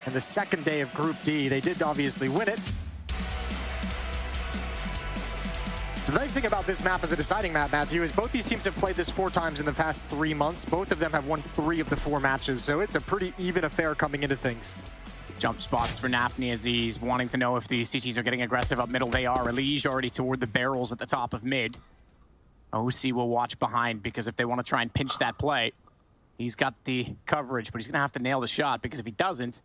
in the second day of Group D. They did obviously win it. The nice thing about this map as a deciding map, Matthew, is both these teams have played this 4 times in the past 3 months. Both of them have won 3 of the 4 matches, so it's a pretty even affair coming into things. Jump spots for NAVI as he's wanting to know if the CTs are getting aggressive up middle. They are. Elige already toward the barrels at the top of mid. OC will watch behind because if they want to try and pinch that play, he's got the coverage, but he's going to have to nail the shot because if he doesn't,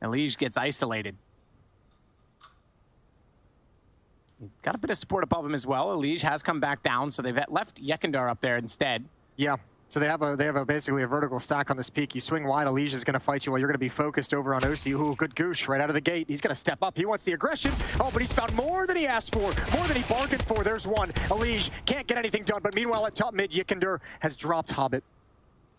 Elige gets isolated. Got a bit of support above him as well. Elige has come back down, so they've left Yekindar up there instead. Yeah, so they have basically a vertical stack on this peak. You swing wide, Elige is going to fight you while you're going to be focused over on OC. Ooh, good goosh right out of the gate. He's going to step up. He wants the aggression. Oh, but he's found more than he asked for, more than he bargained for. There's one. Elige can't get anything done, but meanwhile at top mid, Yekindar has dropped Hobbit.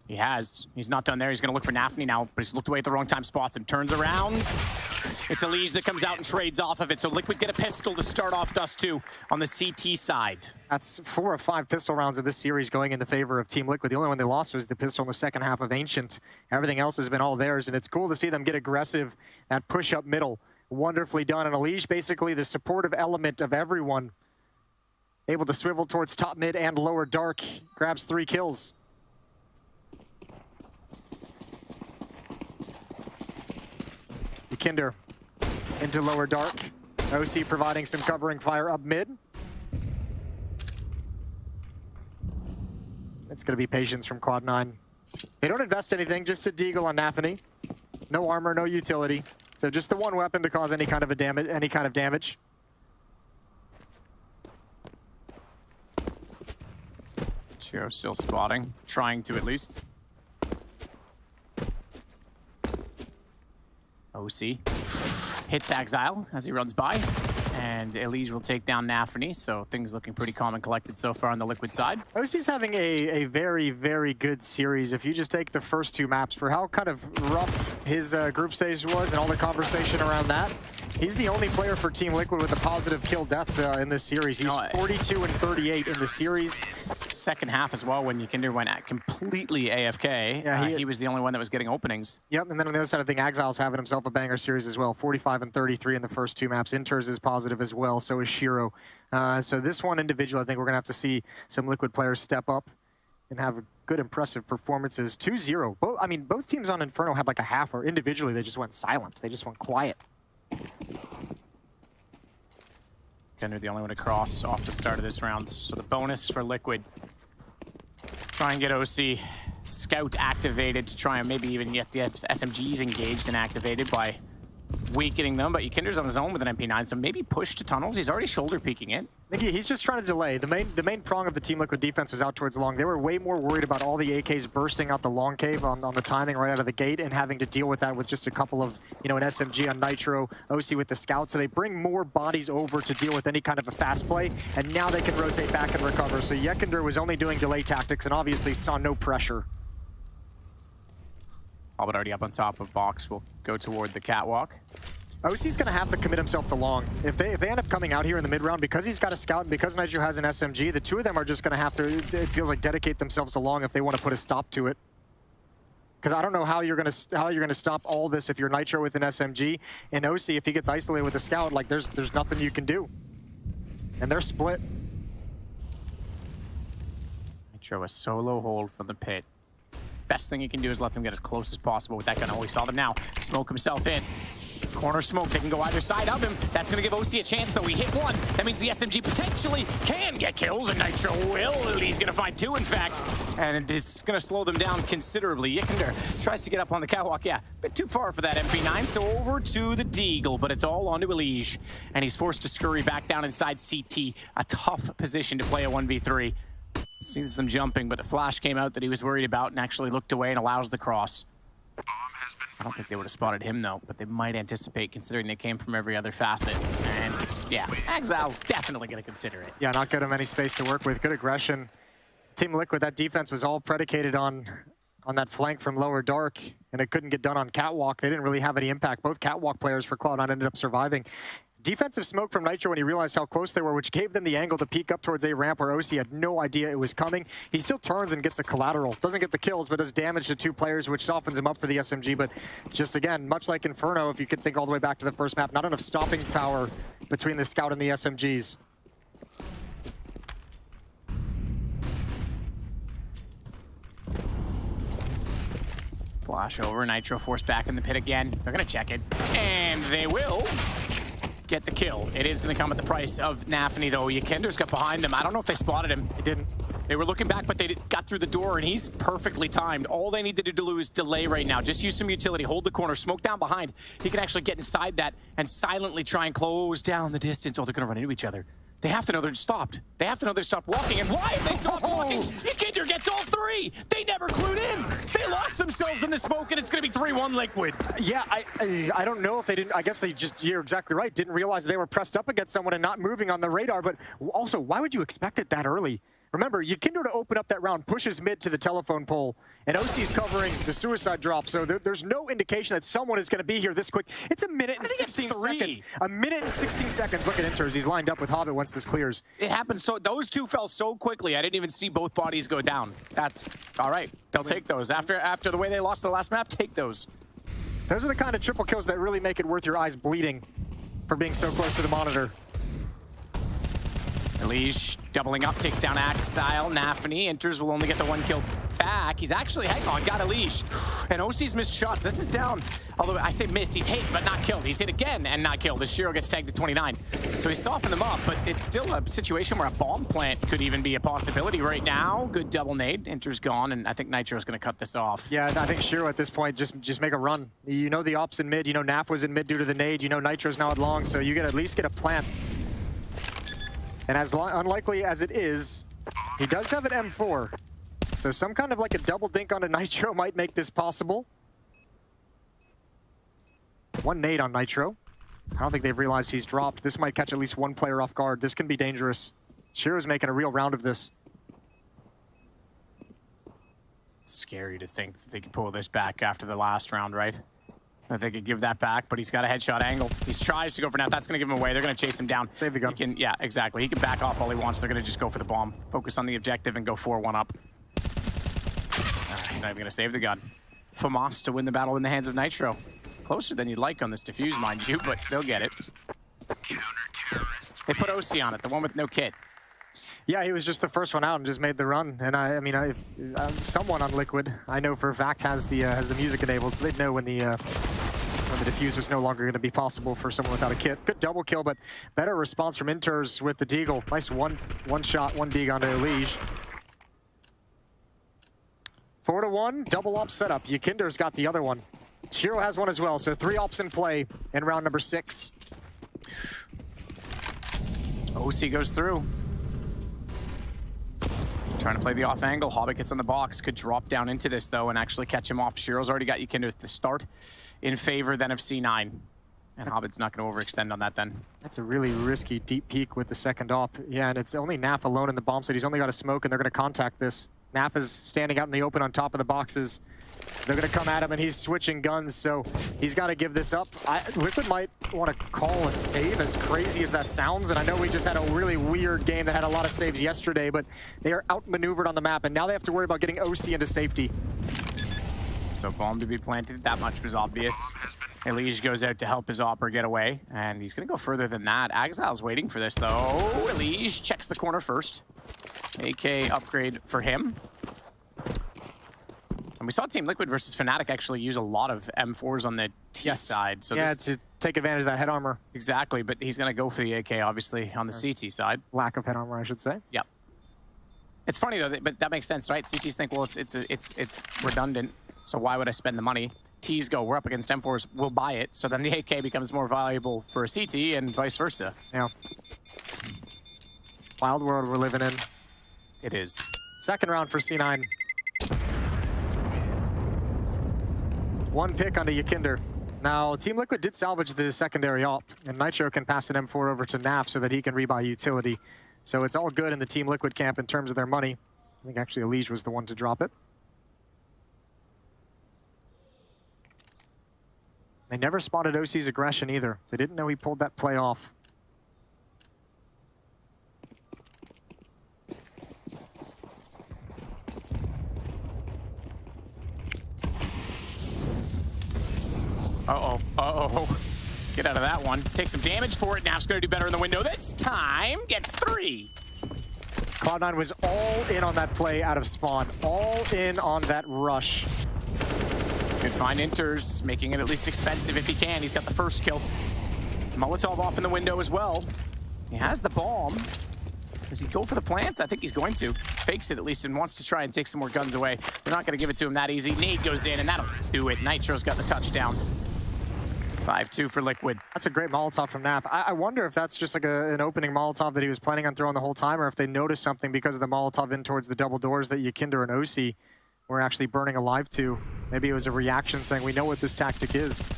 He has. He's not done there. He's going to look for NAVI now, but he's looked away at the wrong time, spots him, turns around. It's Elige that comes out and trades off of it, so Liquid get a pistol to start off Dust 2 on the CT side. That's 4 of 5 pistol rounds of this series going in the favor of Team Liquid. The only one they lost was the pistol in the second half of Ancient. Everything else has been all theirs, and it's cool to see them get aggressive. That push up middle, wonderfully done. And Elige, basically the supportive element of everyone, able to swivel towards top mid and lower dark, grabs 3 kills. Kinder into lower dark. OC providing some covering fire up mid. It's going to be patience from Cloud9. They don't invest anything, just a deagle on NAVI. No armor, no utility. So just the one weapon to cause any kind of damage. Chiro still spotting, trying to at least. OC hits Exile as he runs by, and Elige will take down NAVI, so things looking pretty calm and collected so far on the Liquid side. OC's having a very, very good series. If you just take the first 2 maps for how kind of rough his group stage was and all the conversation around that, he's the only player for Team Liquid with a positive kill death in this series. He's 42 and 38 in the series. Second half as well, when Yekindar went completely AFK. Yeah, he was the only one that was getting openings. Yep, and then on the other side of the thing, Exile's having himself a banger series as well. 45 and 33 in the first 2 maps. Inters is positive as well, so is Shiro. So this one individual, I think we're going to have to see some Liquid players step up and have good, impressive performances. 2-0. Both teams on Inferno had like a half, or individually they just went silent. They just went quiet. Yekindar the only one to cross off the start of this round. So the bonus for Liquid, try and get OC Scout activated to try and maybe even get the SMGs engaged and activated by weakening them, but Yekindar's on his own with an MP9, so maybe push to tunnels. He's already shoulder peeking it. He's just trying to delay. The main prong of the Team Liquid defense was out towards long. They were way more worried about all the AKs bursting out the long cave on the timing right out of the gate and having to deal with that with just a couple of, an SMG on Nitro, OC with the Scout. So they bring more bodies over to deal with any kind of a fast play, and now they can rotate back and recover. So Yekindar was only doing delay tactics and obviously saw no pressure. Hobbit already up on top of box. Will go toward the catwalk. OC's going to have to commit himself to long. If they end up coming out here in the mid round, because he's got a Scout and because Nitro has an SMG, the 2 of them are just going to have to, it feels like, dedicate themselves to long if they want to put a stop to it. Because I don't know how you're going to stop all this if you're Nitro with an SMG, and OC, if he gets isolated with a Scout, like there's nothing you can do. And they're split. Nitro a solo hold from the pit. Best thing you can do is let them get as close as possible with that gun. Oh, we saw them now. Smoke himself in. Corner smoke. They can go either side of him. That's going to give OC a chance, though. He hit 1. That means the SMG potentially can get kills, and Nitro will. He's going to find 2, in fact. And it's going to slow them down considerably. Yekindar tries to get up on the catwalk. Yeah, a bit too far for that MP9, so over to the Deagle, but it's all onto Elige. And he's forced to scurry back down inside CT. A tough position to play a 1v3. Sees them jumping, but a flash came out that he was worried about and actually looked away and allows the cross. I don't think they would have spotted him, though, but they might anticipate, considering they came from every other facet. And, yeah, Exile's definitely going to consider it. Yeah, not giving him any space to work with. Good aggression. Team Liquid, that defense was all predicated on that flank from lower dark, and it couldn't get done on catwalk. They didn't really have any impact. Both catwalk players for Cloud9 ended up surviving. Defensive smoke from Nitro when he realized how close they were, which gave them the angle to peek up towards A ramp where OC had no idea it was coming. He still turns and gets a collateral. Doesn't get the kills, but does damage to 2 players, which softens him up for the SMG. But just again, much like Inferno, if you could think all the way back to the first map, not enough stopping power between the Scout and the SMGs. Flash over, Nitro forced back in the pit again. They're gonna check it, and they will get the kill. It is gonna come at the price of NAVI though. Yakinder's got behind him. I don't know if they spotted him. They didn't. They were looking back, but they got through the door, and he's perfectly timed. All they needed to do is delay right now. Just use some utility, hold the corner, smoke down behind. He can actually get inside that and silently try and close down the distance. Oh, they're gonna run into each other. They have to know they're stopped. They have to know they're stopped walking. And why have they stopped walking? Yakinder gets all 3. They never clued in. They lost themselves in the smoke, and it's going to be 3-1 Liquid. Yeah, I don't know if they didn't. I guess they just, you're exactly right, didn't realize they were pressed up against someone and not moving on the radar. But also, why would you expect it that early? Remember, Yakinder to open up that round pushes mid to the telephone pole, and OC's covering the suicide drop, so there's no indication that someone is going to be here this quick. It's a minute and 16 seconds. A minute and 16 seconds. Look at Inters. He's lined up with Hobbit once this clears. It happened so, those 2 fell so quickly, I didn't even see both bodies go down. That's all right. They'll take those. After the way they lost the last map, take those. Those are the kind of triple kills that really make it worth your eyes bleeding for being so close to the monitor. Elige doubling up, takes down Exile. NAVI enters, will only get the 1 kill back. He's actually, hang on, got Elige. And OC's missed shots. This is down, although I say missed, he's hit but not killed. He's hit again and not killed as Shiro gets tagged to 29. So he's softened them up, but it's still a situation where a bomb plant could even be a possibility right now. Good double nade, Enter's gone, and I think Nitro's gonna cut this off. Yeah, I think Shiro at this point just make a run. You know the ops in mid, you know Naf was in mid due to the nade, you know Nitro's now at long, so you at least get a plant. And as unlikely as it is, he does have an M4. So some kind of like a double dink on a Nitro might make this possible. 1 nade on Nitro. I don't think they've realized he's dropped. This might catch at least 1 player off guard. This can be dangerous. Shiro's making a real round of this. It's scary to think that they could pull this back after the last round, right? That they could give that back, but he's got a headshot angle. He tries to go for Nap. That's going to give him away. They're going to chase him down. Save the gun. Yeah, exactly. He can back off all he wants. They're going to just go for the bomb. Focus on the objective and go 4-1 up. He's not even going to save the gun. FAMAS to win the battle in the hands of Nitro. Closer than you'd like on this defuse, mind you, but they'll get it. They put OC on it, the one with no kit. Yeah, he was just the first one out and just made the run. And I mean, if someone on Liquid, I know for a fact has the music enabled, so they'd know when the defuse was no longer going to be possible for someone without a kit. Good double kill, but better response from Inters with the deagle. Nice one shot, 1 dig onto Elige. 4-1, double op setup. Yakinder's got the other one. Shiro has one as well, so 3 ops in play in round number 6. OC goes through. Trying to play the off angle. Hobbit gets on the box. Could drop down into this, though, and actually catch him off. Shiro's already got Yakinder at the start in favor then of C9. And Hobbit's not going to overextend on that then. That's a really risky deep peek with the second op. Yeah, and it's only Naf alone in the bomb site. He's only got a smoke, and they're going to contact this. Naf is standing out in the open on top of the boxes. They're going to come at him, and he's switching guns, so he's got to give this up. Liquid might want to call a save, as crazy as that sounds, and I know we just had a really weird game that had a lot of saves yesterday, but they are outmaneuvered on the map, and now they have to worry about getting OC into safety. So bomb to be planted, that much was obvious. Elige goes out to help his opera get away, and he's going to go further than that. Exile's waiting for this, though. Elige checks the corner first. AK upgrade for him. And we saw Team Liquid versus Fnatic actually use a lot of M4s on the T side. So yeah, to take advantage of that head armor. Exactly, but he's going to go for the AK, obviously, on the CT side. Lack of head armor, I should say. Yep. It's funny, though, but that makes sense, right? CTs think, well, it's redundant, so why would I spend the money? Ts go, we're up against M4s, we'll buy it, so then the AK becomes more valuable for a CT and vice versa. Yeah. Wild world we're living in. It is. Second round for C9. 1 pick onto Yakinder. Now, Team Liquid did salvage the secondary op, and Nitro can pass an M4 over to Naf so that he can rebuy utility. So it's all good in the Team Liquid camp in terms of their money. I think actually Elige was the one to drop it. They never spotted OC's aggression either. They didn't know he pulled that play off. Uh-oh. Uh-oh. Get out of that one. Take some damage for it. Nav's going to do better in the window this time. Gets 3. Cloud9 was all in on that play out of spawn. All in on that rush. Good find enters, making it at least expensive if he can. He's got the first kill. Molotov off in the window as well. He has the bomb. Does he go for the plants? I think he's going to. Fakes it at least and wants to try and take some more guns away. They're not going to give it to him that easy. Nade goes in and that'll do it. Nitro's got the touchdown. 5-2 for Liquid. That's a great Molotov from NAV. I wonder if that's just like an opening Molotov that he was planning on throwing the whole time, or if they noticed something because of the Molotov in towards the double doors that Yakinder and OC were actually burning alive to. Maybe it was a reaction saying, we know what this tactic is.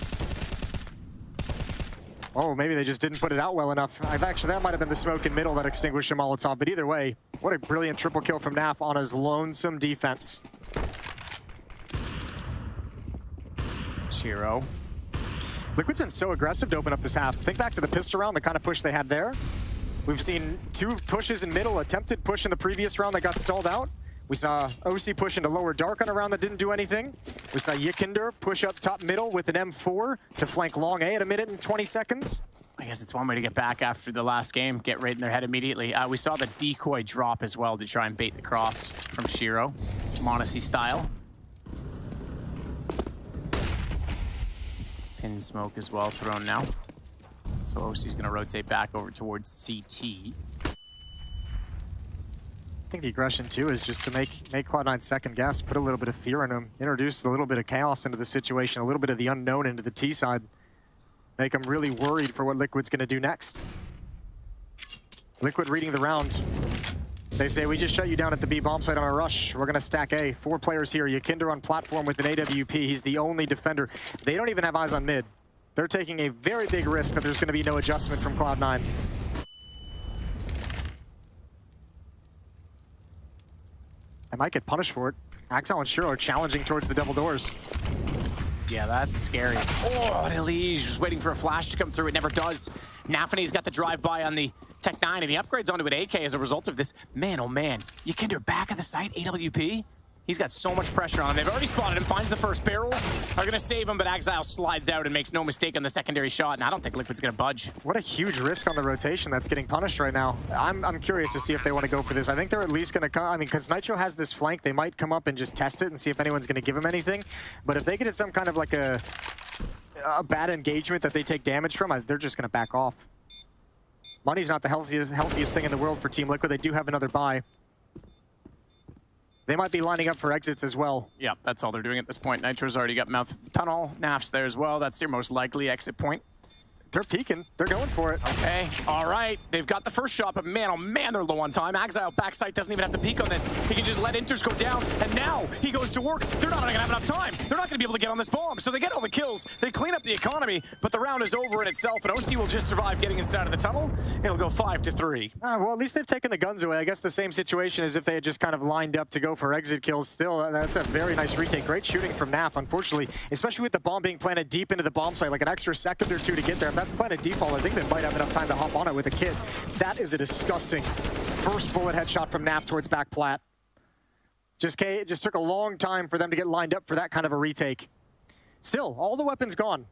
Oh, maybe they just didn't put it out well enough. Actually, that might have been the smoke in middle that extinguished the Molotov. But either way, what a brilliant triple kill from NAF on his lonesome defense. Chiro. Liquid's been so aggressive to open up this half. Think back to the pistol round, the kind of push they had there. We've seen 2 pushes in middle, attempted push in the previous round that got stalled out. We saw OC push into lower dark on a round that didn't do anything. We saw Yakinder push up top middle with an M4 to flank long A at 1 minute and 20 seconds. I guess it's one way to get back after the last game, get right in their head immediately. We saw the decoy drop as well to try and bait the cross from Shiro, Monacy style. Pin smoke as well thrown now. So OC's gonna rotate back over towards CT. I think the aggression too is just to make Cloud9 second guess, put a little bit of fear in him, introduce a little bit of chaos into the situation, a little bit of the unknown into the T side, make him really worried for what Liquid's gonna do next. Liquid reading the round. They say, we just shut you down at the B bomb site on a rush. We're gonna stack A. 4 players here. Yakinder on platform with an AWP. He's the only defender. They don't even have eyes on mid. They're taking a very big risk that there's gonna be no adjustment from Cloud9. I might get punished for it. Axel and Shiro are challenging towards the double doors. Yeah, that's scary. Oh, Elige was waiting for a flash to come through. It never does. Nafany's got the drive-by on the Tech 9, and the upgrades onto an AK as a result of this. Man, oh man. Yakinder back at the site, AWP. He's got so much pressure on him. They've already spotted him, finds the first barrels. Are going to save him, but Exile slides out and makes no mistake on the secondary shot, and I don't think Liquid's going to budge. What a huge risk on the rotation that's getting punished right now. I'm curious to see if they want to go for this. I think they're at least going to come, I mean, because Nitro has this flank, they might come up and just test it and see if anyone's going to give him anything. But if they get some kind of like a bad engagement that they take damage from, they're just going to back off. Money's not the healthiest thing in the world for Team Liquid. They do have another buy. They might be lining up for exits as well. Yeah, that's all they're doing at this point. Nitro's already got mouth of the tunnel. Naf's there as well. That's your most likely exit point. They're peeking. They're going for it. Okay, all right. They've got the first shot, but man, oh man, they're low on time. Exile backside doesn't even have to peek on this. He can just let Inters go down, and now he goes to work. They're not gonna have enough time. They're not gonna be able to get on this bomb, so they get all the kills. They clean up the economy, but the round is over in itself, and OC will just survive getting inside of the tunnel. It'll go 5-3. Well, at least they've taken the guns away. I guess the same situation as if they had just kind of lined up to go for exit kills. Still, that's a very nice retake. Great shooting from NAF, unfortunately, especially with the bomb being planted deep into the bomb site, like an extra second or 2 to get there. If that's planted deep, I think they might have enough time to hop on it with a kid. That is a disgusting first bullet headshot from NAF towards back plat. It just took a long time for them to get lined up for that kind of a retake. Still, all the weapons gone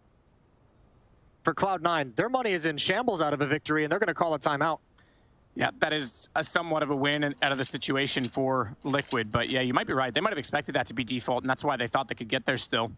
for Cloud9. Their money is in shambles out of a victory, and they're going to call a timeout. Yeah, that is somewhat of a win out of the situation for Liquid. But yeah, you might be right. They might have expected that to be default, and that's why they thought they could get there still.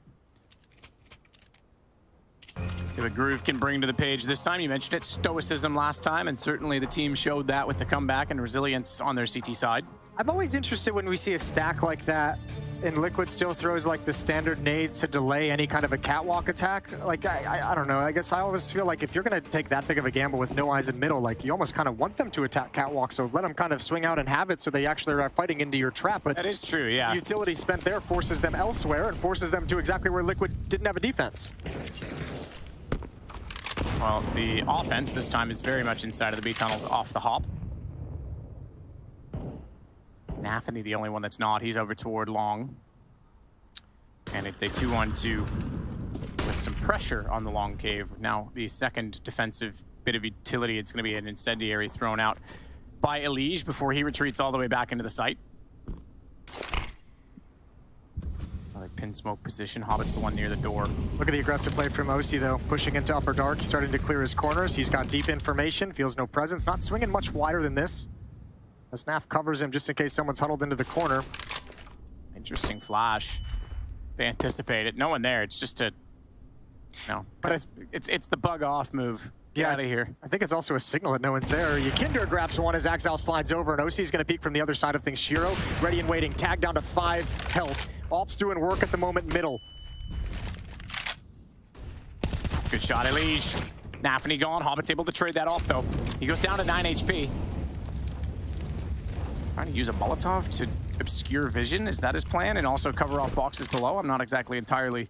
See what Groove can bring to the page this time. You mentioned it, stoicism last time, and certainly the team showed that with the comeback and resilience on their CT side. I'm always interested when we see a stack like that, and Liquid still throws like the standard nades to delay any kind of a catwalk attack. Like, I don't know, I guess I always feel like if you're gonna take that big of a gamble with no eyes in middle, like you almost kind of want them to attack catwalk, so let them kind of swing out and have it so they actually are fighting into your trap. But that is true, yeah. Utility spent there forces them elsewhere and forces them to exactly where Liquid didn't have a defense. Well, the offense this time is very much inside of the B tunnels off the hop. Nafany, the only one that's not. He's over toward long. And it's a 2-1-2 with some pressure on the long cave. Now, the second defensive bit of utility, it's going to be an incendiary thrown out by Elige before he retreats all the way back into the site. Another pin smoke position. Hobbit's the one near the door. Look at the aggressive play from OC, though. Pushing into upper dark, he's starting to clear his corners. He's got deep information, feels no presence. Not swinging much wider than this. As NAF covers him just in case someone's huddled into the corner. Interesting flash. They anticipate it. No one there. It's just a... No. But it's the bug off move. Get out of here. I think it's also a signal that no one's there. Yakinder grabs one as Axile slides over, and OC's going to peek from the other side of things. Shiro, ready and waiting. Tag down to 5 health. Ops doing work at the moment, middle. Good shot, Elige. Nafany gone. Hobbit's able to trade that off, though. He goes down to 9 HP. Trying to use a Molotov to obscure vision. Is that his plan? And also cover off boxes below? I'm not exactly entirely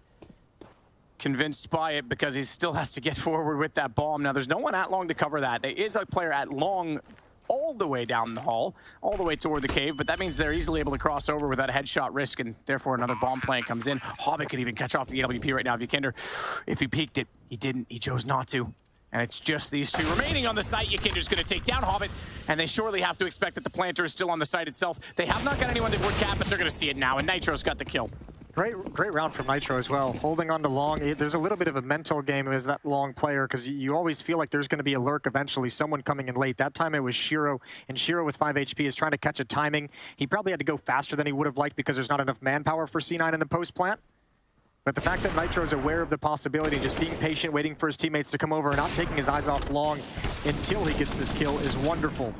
convinced by it because he still has to get forward with that bomb. Now, there's no one at long to cover that. There is a player at long all the way down the hall, all the way toward the cave, but that means they're easily able to cross over without a headshot risk, and therefore another bomb plant comes in. Hobbit could even catch off the AWP right now. Yakinder, if he peeked it, he didn't. He chose not to. And it's just these two remaining on the site. Yakinder's going to take down Hobbit, and they surely have to expect that the planter is still on the site itself. They have not got anyone that would cap, but they're going to see it now, and Nitro's got the kill. Great round from Nitro as well. Holding on to long. There's a little bit of a mental game as that long player because you always feel like there's going to be a lurk eventually, someone coming in late. That time it was Shiro, and Shiro with 5 HP is trying to catch a timing. He probably had to go faster than he would have liked because there's not enough manpower for C9 in the post plant. But the fact that Nitro is aware of the possibility, just being patient, waiting for his teammates to come over and not taking his eyes off long until he gets this kill is wonderful.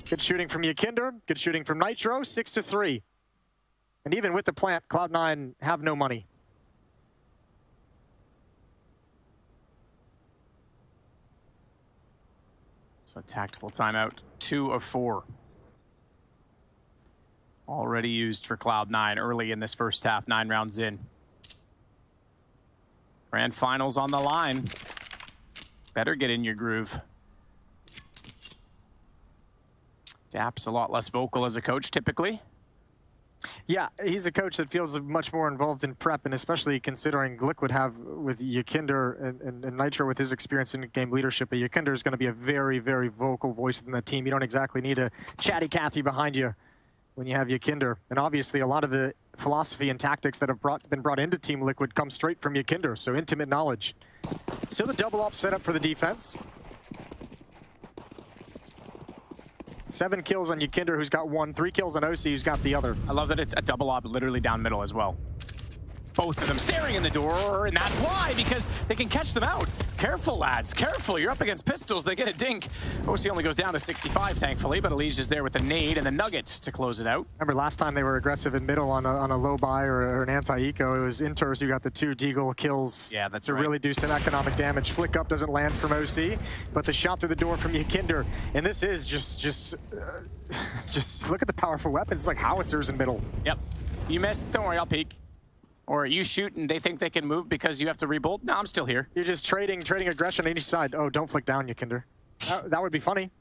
Good shooting from Yakinder, good shooting from Nitro, 6-3. And even with the plant, Cloud9 have no money. So tactical timeout, 2 of 4. Already used for Cloud9 early in this first half, 9 rounds in. Grand finals on the line. Better get in your groove. Dap's a lot less vocal as a coach typically. Yeah, he's a coach that feels much more involved in prep, and especially considering Liquid have with Yakinder and Nitro with his experience in game leadership. But Yakinder is going to be a very, very vocal voice in the team. You don't exactly need a chatty Cathy behind you when you have Yakinder. And obviously a lot of the philosophy and tactics that have been brought into Team Liquid come straight from Yakinder, so intimate knowledge. Still the double up set up for the defense. 7 kills on Yakinder, who's got 1. 3 kills on OC, who's got the other. I love that it's a double op literally down middle as well. Both of them staring in the door, and that's why, because they can catch them out. Careful, lads, careful. You're up against pistols. They get a dink. OC only goes down to 65, thankfully, but Elige is there with the nade and the nuggets to close it out. Remember last time they were aggressive in middle on a low buy or an anti-eco, it was Inters who got the 2 Deagle kills. Yeah, that's to right. really do some economic damage. Flick up doesn't land from OC, but the shot through the door from Yakinder. And this is just look at the powerful weapons. It's like howitzers in middle. Yep. You miss, don't worry, I'll peek. Or you shoot and they think they can move because you have to rebuild. No, I'm still here. You're just trading aggression on each side. Oh, don't flick down, Yakinder. That would be funny.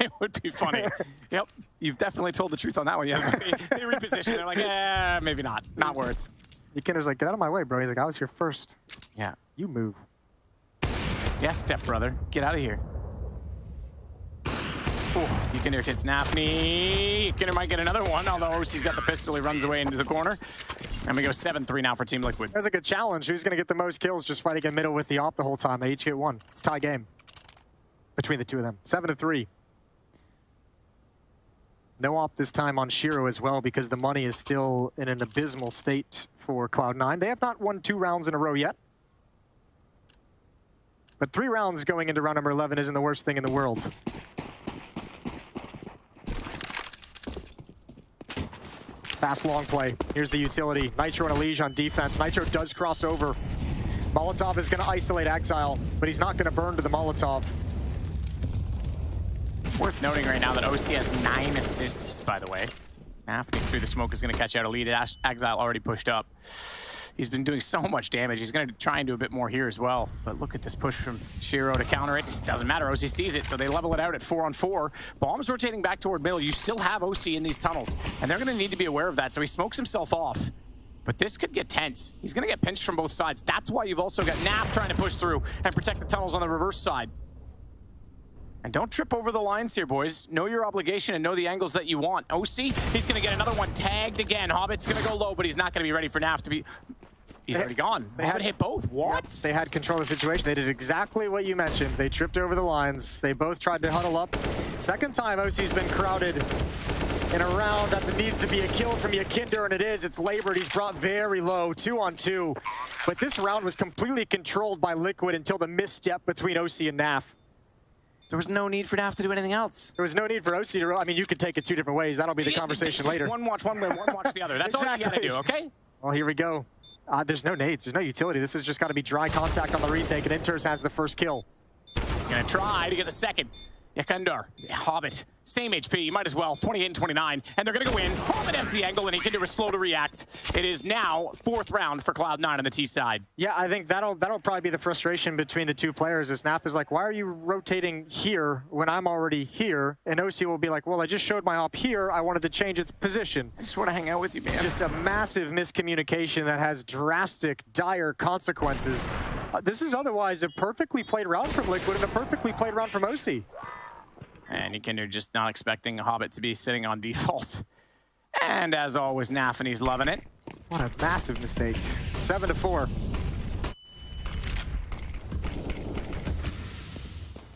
It would be funny. Yep, you've definitely told the truth on that one. Yeah, they reposition. They're like, maybe not. Not worth. Yakinder's like, get out of my way, bro. He's like, I was here first. Yeah. You move. Yes, step brother. Get out of here. Oh, Yakinder hits Nafany. Yakinder might get another one, although OC's got the pistol. He runs away into the corner. And we go 7-3 now for Team Liquid. That's a good challenge. Who's going to get the most kills just fighting in middle with the op the whole time? They each hit 1. It's a tie game between the two of them. 7-3. No op this time on Shiro as well because the money is still in an abysmal state for Cloud9. They have not won 2 rounds in a row yet. But 3 rounds going into round number 11 isn't the worst thing in the world. Fast long play. Here's the utility. Nitro and Elige on defense. Nitro does cross over. Molotov is going to isolate Exile, but he's not going to burn to the Molotov. Worth noting right now that OC has 9 assists, by the way. Nafany through the smoke is going to catch out a lead. Exile already pushed up. He's been doing so much damage. He's going to try and do a bit more here as well. But look at this push from Shiro to counter it. It doesn't matter. OC sees it, so they level it out at 4-on-4. Bombs rotating back toward middle. You still have OC in these tunnels, and they're going to need to be aware of that. So he smokes himself off. But this could get tense. He's going to get pinched from both sides. That's why you've also got NAF trying to push through and protect the tunnels on the reverse side. And don't trip over the lines here, boys. Know your obligation and know the angles that you want. OC, he's going to get another one tagged again. Hobbit's going to go low, but he's not going to be ready for NAV to be... He's already gone. They had hit both. What? Yep, they had control of the situation. They did exactly what you mentioned. They tripped over the lines. They both tried to huddle up. Second time OC's been crowded in a round that needs to be a kill from Yakinder, and it is. It's labored. He's brought very low, 2-on-2. But this round was completely controlled by Liquid until the misstep between OC and NAF. There was no need for NAF to do anything else. There was no need for OC to... I mean, you could take it two different ways. That'll be the conversation later. One watch one way, one watch the other. That's exactly all you got to do, okay? Well, here we go. There's no nades. There's no utility. This has just got to be dry contact on the retake, and Inters has the first kill. He's going to try to get the second. Yakundar, Hobbit, same HP, you might as well, 28 and 29, and they're going to go in. Hobbit has the angle, and Yakinder is slow to react. It is now 4th round for Cloud9 on the T side. Yeah, I think that'll probably be the frustration between the two players. As NAF is like, why are you rotating here when I'm already here? And OC will be like, well, I just showed my op here. I wanted to change its position. I just want to hang out with you, man. Just a massive miscommunication that has drastic, dire consequences. This is otherwise a perfectly played round from Liquid and a perfectly played round from OC. And Yakinder just not expecting Hobbit to be sitting on default. And as always, NAF, and he's loving it. What a massive mistake. 7-4.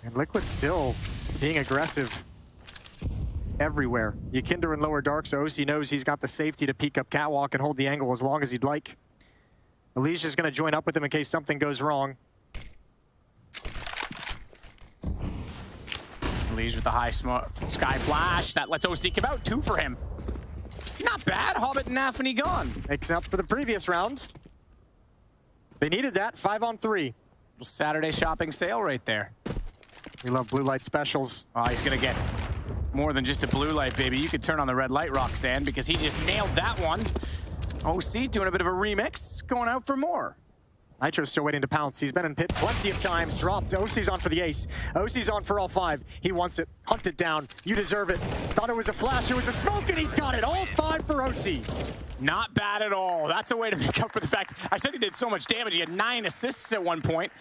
And Liquid still being aggressive everywhere. Yakinder in lower dark, so OC knows he's got the safety to peek up catwalk and hold the angle as long as he'd like. Alicia's going to join up with him in case something goes wrong. Leaves with the high sky flash. That lets OC come out. 2 for him. Not bad. Hobbit and Nafany gone. Except for the previous round. They needed that. 5-on-3. Saturday shopping sale right there. We love blue light specials. Oh, he's going to get more than just a blue light, baby. You could turn on the red light, Roxanne, because he just nailed that one. OC doing a bit of a remix. Going out for more. Nitro's still waiting to pounce. He's been in pit plenty of times. Dropped. OC's on for the ace. OC's on for all 5. He wants it. Hunt it down. You deserve it. Thought it was a flash. It was a smoke, and he's got it. All 5 for OC. Not bad at all. That's a way to make up for the fact I said he did so much damage. He had 9 assists at one point.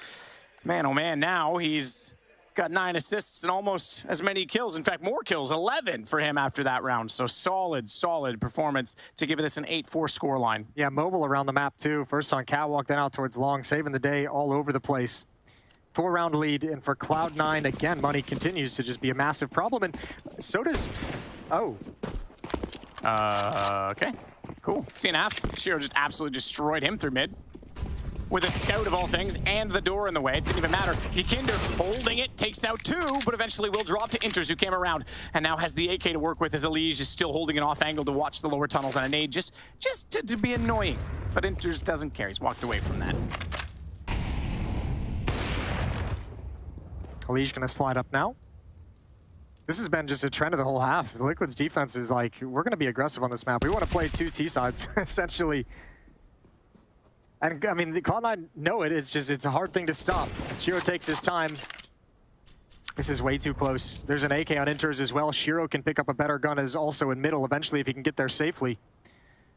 Man, oh man, now he's got 9 assists and almost as many kills. In fact, more kills, 11 for him after that round. So solid, solid performance to give this an 8-4 scoreline. Yeah, mobile around the map too. First on catwalk, then out towards long, saving the day all over the place. 4-round lead, and for Cloud9, again, money continues to just be a massive problem, and so does... Oh. Okay, cool. CNF, Shiro just absolutely destroyed him through mid. With a scout of all things, and the door in the way. It didn't even matter. Yakinder holding it, takes out 2, but eventually will drop to Inters, who came around and now has the AK to work with as Elige is still holding an off angle to watch the lower tunnels on a nade, just to be annoying. But Inters doesn't care. He's walked away from that. Elige gonna slide up now. This has been just a trend of the whole half. Liquid's defense is like, we're gonna be aggressive on this map. We want to play 2 T-sides, essentially. And I mean, the Cloud9 know it. It's just, it's a hard thing to stop. Shiro takes his time. This is way too close. There's an AK on Inters as well. Shiro can pick up a better gun as also in middle eventually if he can get there safely.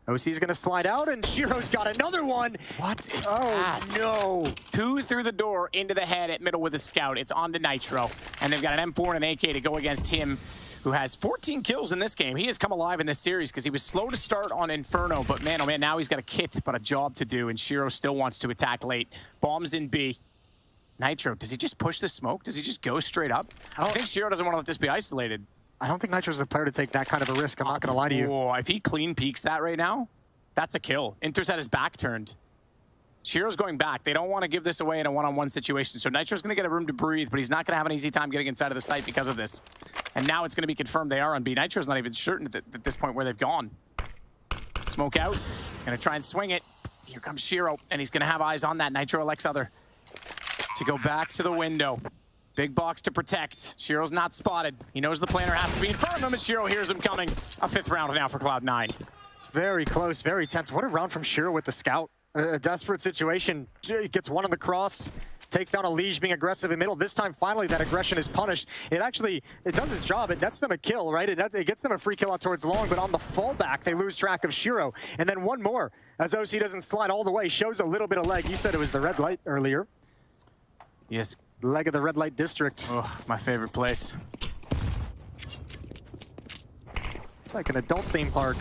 OC's gonna slide out and Shiro's got another one. What is that? No. 2 through the door into the head at middle with a scout. It's on to Nitro. And they've got an M4 and an AK to go against him, who has 14 kills in this game. He has come alive in this series because he was slow to start on Inferno, but man, oh man, now he's got a kit, but a job to do, and Shiro still wants to attack late. Bombs in B. Nitro, does he just push the smoke? Does he just go straight up? I think Shiro doesn't want to let this be isolated. I don't think Nitro's the player to take that kind of a risk. I'm not going to lie to you. Oh, if he clean peeks that right now, that's a kill. Inter's had his back turned. Shiro's going back. They don't want to give this away in a one-on-one situation. So Nitro's going to get a room to breathe, but he's not going to have an easy time getting inside of the site because of this. And now it's going to be confirmed they are on B. Nitro's not even certain at this point where they've gone. Smoke out. Going to try and swing it. Here comes Shiro, and he's going to have eyes on that. Nitro elects other to go back to the window. Big box to protect. Shiro's not spotted. He knows the planner has to be in front of him, and Shiro hears him coming. A 5th round now for Cloud9. It's very close, very tense. What a round from Shiro with the scout. A desperate situation. Gets one on the cross. Takes down Elige being aggressive in middle. This time, finally, that aggression is punished. It does its job. It nets them a kill, right? It gets them a free kill out towards long, but on the fallback, they lose track of Shiro. And then one more, as OC doesn't slide all the way, shows a little bit of leg. You said it was the red light earlier. Yes. leg of the red light district. Oh, my favorite place. Like an adult theme park.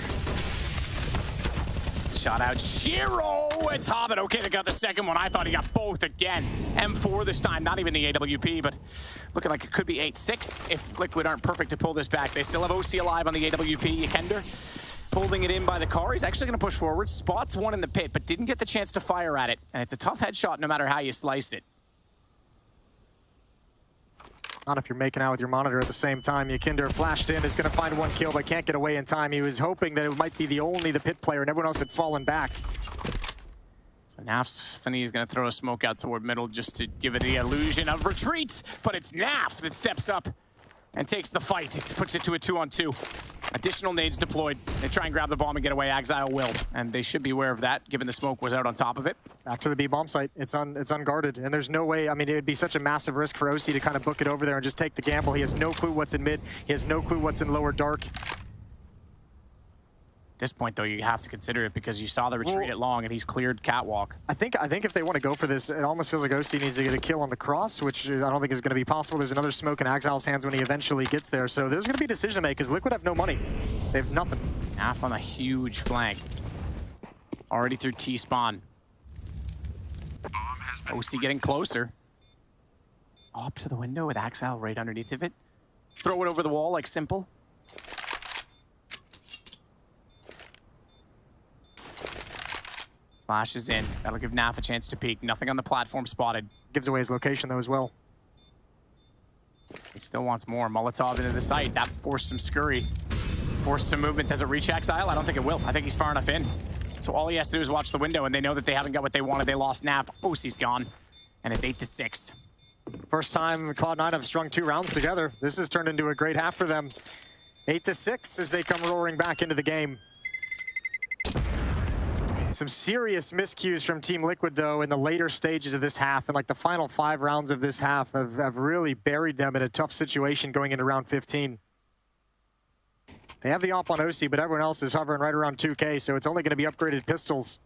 Shot out Shiro. It's Hobbit. Okay, they got the second one. I thought he got both again. M4 this time, not even the AWP, but looking like it could be 8-6 if Liquid aren't perfect to pull this back. They still have OC alive on the AWP. Yekender holding it in by the car. He's actually going to push forward. Spots one in the pit, but didn't get the chance to fire at it. And it's a tough headshot no matter how you slice it. Not if you're making out with your monitor at the same time. Yekender flashed in, is going to find one kill, but can't get away in time. He was hoping that it might be the pit player, and everyone else had fallen back. So NAF's is going to throw a smoke out toward middle just to give it the illusion of retreat, but it's NAF that steps up and takes the fight. It puts it to a 2-on-2. Additional nades deployed. They try and grab the bomb and get away. Exile will, and they should be aware of that, given the smoke was out on top of it. Back to the B bomb site. It's unguarded, and there's no way. I mean, it would be such a massive risk for OC to kind of book it over there and just take the gamble. He has no clue what's in mid. He has no clue what's in lower dark. At this point, though, you have to consider it because you saw the retreat at long, and he's cleared catwalk. I think if they want to go for this, it almost feels like OC needs to get a kill on the cross, which I don't think is going to be possible. There's another smoke in Exile's hands when he eventually gets there, so there's going to be a decision to make because Liquid have no money. They have nothing. NAF on a huge flank. Already through T-spawn. OC getting closer. Up to the window with Exile right underneath of it. Throw it over the wall like simple. Flashes in. That'll give NAF a chance to peek. Nothing on the platform spotted. Gives away his location, though, as well. He still wants more. Molotov into the site. That forced some scurry. Forced some movement. Does it reach Exile? I don't think it will. I think he's far enough in. So all he has to do is watch the window, and they know that they haven't got what they wanted. They lost NAF. OC's gone. And it's 8-6. First time Cloud9 have strung 2 rounds together. This has turned into a great half for them. 8-6 as they come roaring back into the game. Some serious miscues from Team Liquid, though, in the later stages of this half, and like the final 5 rounds of this half have really buried them in a tough situation going into round 15. They have the op on OC, but everyone else is hovering right around 2K, so it's only going to be upgraded pistols.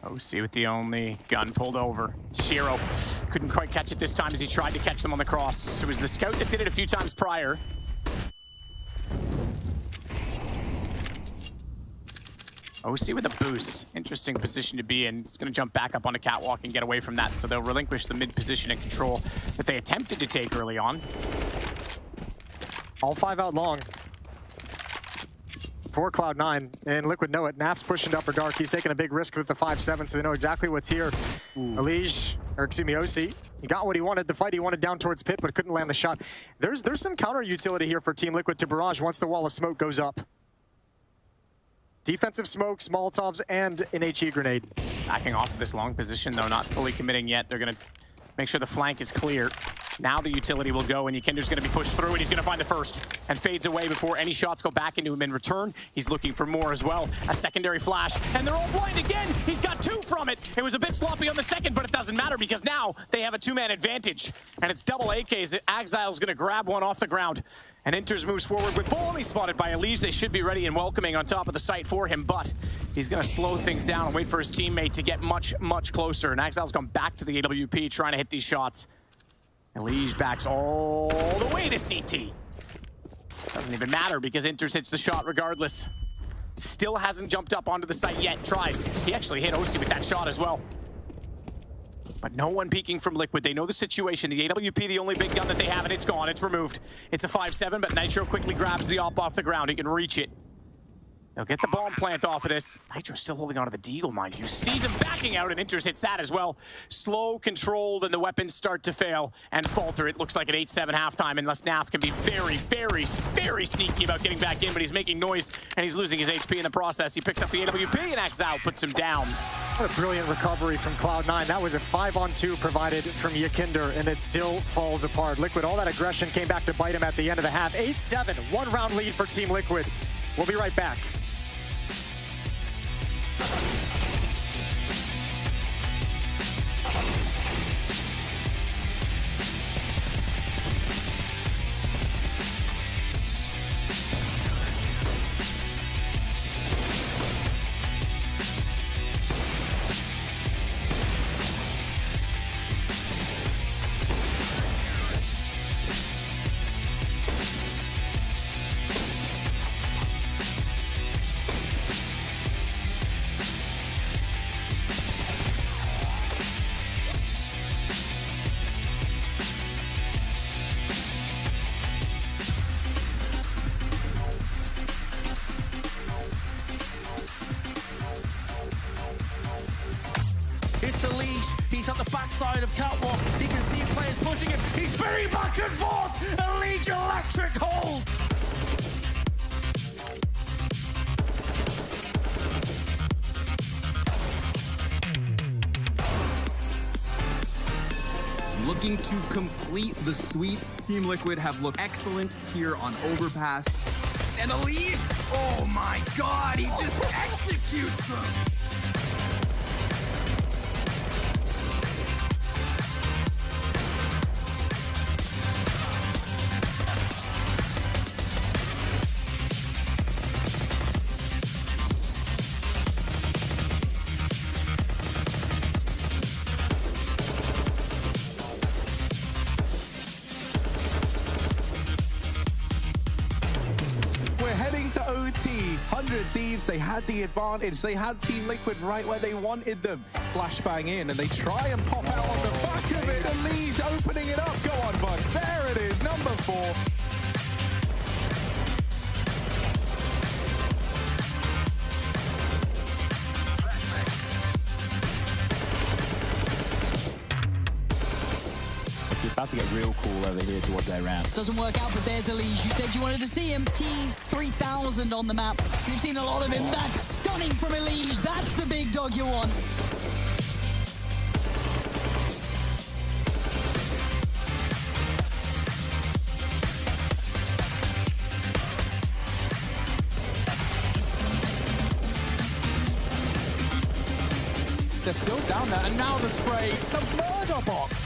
OC with the only gun pulled over. Shiro couldn't quite catch it this time as he tried to catch them on the cross. It was the scout that did it a few times prior. OC with a boost. Interesting position to be in. He's going to jump back up on a catwalk and get away from that, so they'll relinquish the mid position and control that they attempted to take early on. All 5 out long for Cloud9, and Liquid know it. NAF's pushing to upper dark. He's taking a big risk with the 5-7, so they know exactly what's here. OC, he got what he wanted, the fight he wanted down towards pit, but couldn't land the shot. There's some counter utility here for Team Liquid to barrage once the wall of smoke goes up. Defensive smokes, Molotovs, and an HE grenade. Backing off of this long position, though, not fully committing yet. They're going to make sure the flank is clear. Now the utility will go, and Yekender's going to be pushed through, and he's going to find the first, and fades away before any shots go back into him in return. He's looking for more as well. A secondary flash, and they're all blind again. He's got 2 from it. It was a bit sloppy on the second, but it doesn't matter because now they have a 2-man advantage, and it's double AKs. Exile's going to grab one off the ground, and Inters moves forward with bomb. He's spotted by Elise. They should be ready and welcoming on top of the site for him, but he's going to slow things down and wait for his teammate to get much, much closer, and Exile's gone back to the AWP trying to hit these shots. Elise backs all the way to CT. Doesn't even matter because Inters hits the shot regardless. Still hasn't jumped up onto the site yet. Tries. He actually hit OC with that shot as well. But no one peeking from Liquid. They know the situation. The AWP, the only big gun that they have, and it's gone. It's removed. It's a 5-7, but Nitro quickly grabs the op off the ground. He can reach it. They'll get the bomb plant off of this. Nitro's still holding onto the deagle, mind you. Sees him backing out, and Inters hits that as well. Slow, controlled, and the weapons start to fail and falter. It looks like an 8-7 halftime, unless NAF can be very, very, very sneaky about getting back in, but he's making noise, and he's losing his HP in the process. He picks up the AWP, and Exile puts him down. What a brilliant recovery from Cloud9. That was a 5-on-2 provided from Yekender, and it still falls apart. Liquid, all that aggression came back to bite him at the end of the half. 8-7, 1-round lead for Team Liquid. We'll be right back. He's at the backside of Catwalk. He can see players pushing him. He's spinning back and forth. Elite electric hold. Looking to complete the sweep. Team Liquid have looked excellent here on Overpass. And Elise, oh my god, he just executes them. To OT, 100 Thieves, they had the advantage. They had Team Liquid right where they wanted them. Flashbang in, and they try and pop out on the back of it. Elise opening it up. Go on, Buck. There it is, number 4. It's about to get real cool over here towards their ramp. Doesn't work out, but there's Elise. You said you wanted to see him. T3000 on the map. You've seen a lot of him. That's stunning from Elise. That's the big dog you want. They're still down there, and now the spray, the murder box.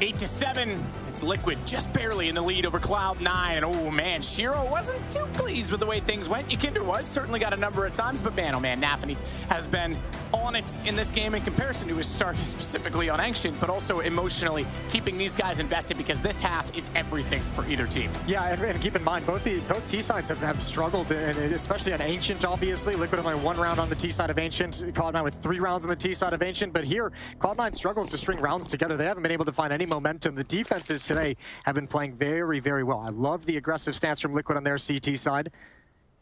Eight to 7. It's Liquid just barely in the lead over Cloud9. Oh man, Shiro wasn't too pleased with the way things went. Yakinder was, certainly got a number of times, but man, oh man, NAVI has been on it in this game in comparison to his start specifically on Ancient, but also emotionally keeping these guys invested because this half is everything for either team. Yeah, and keep in mind, both T sides have struggled, and especially on Ancient, obviously. Liquid only 1 round on the T side of Ancient, Cloud9 with 3 rounds on the T side of Ancient, but here, Cloud9 struggles to string rounds together. They haven't been able to find any momentum. The defenses today have been playing very, very well. I love the aggressive stance from Liquid on their CT side.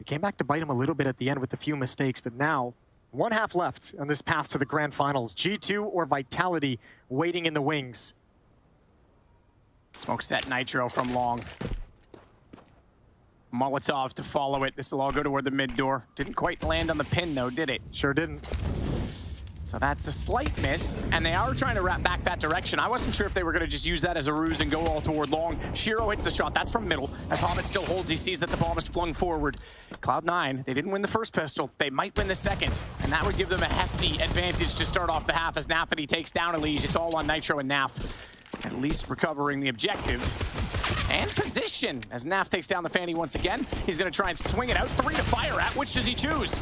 It came back to bite them a little bit at the end with a few mistakes, but now, 1 half left on this path to the grand finals. G2 or Vitality waiting in the wings. Smoke set Nitro from long. Molotov to follow it. This will all go toward the mid door. Didn't quite land on the pin though, did it? Sure didn't. So that's a slight miss, and they are trying to wrap back that direction. I wasn't sure if they were going to just use that as a ruse and go all toward long. Shiro hits the shot. That's from middle. As Hobbit still holds, he sees that the bomb is flung forward. Cloud9, they didn't win the first pistol. They might win the second, and that would give them a hefty advantage to start off the half as NAVI takes down Elise. It's all on Nitro and Naf, at least recovering the objective. And position, as Naf takes down the Fanny once again. He's going to try and swing it out. 3 to fire at. Which does he choose?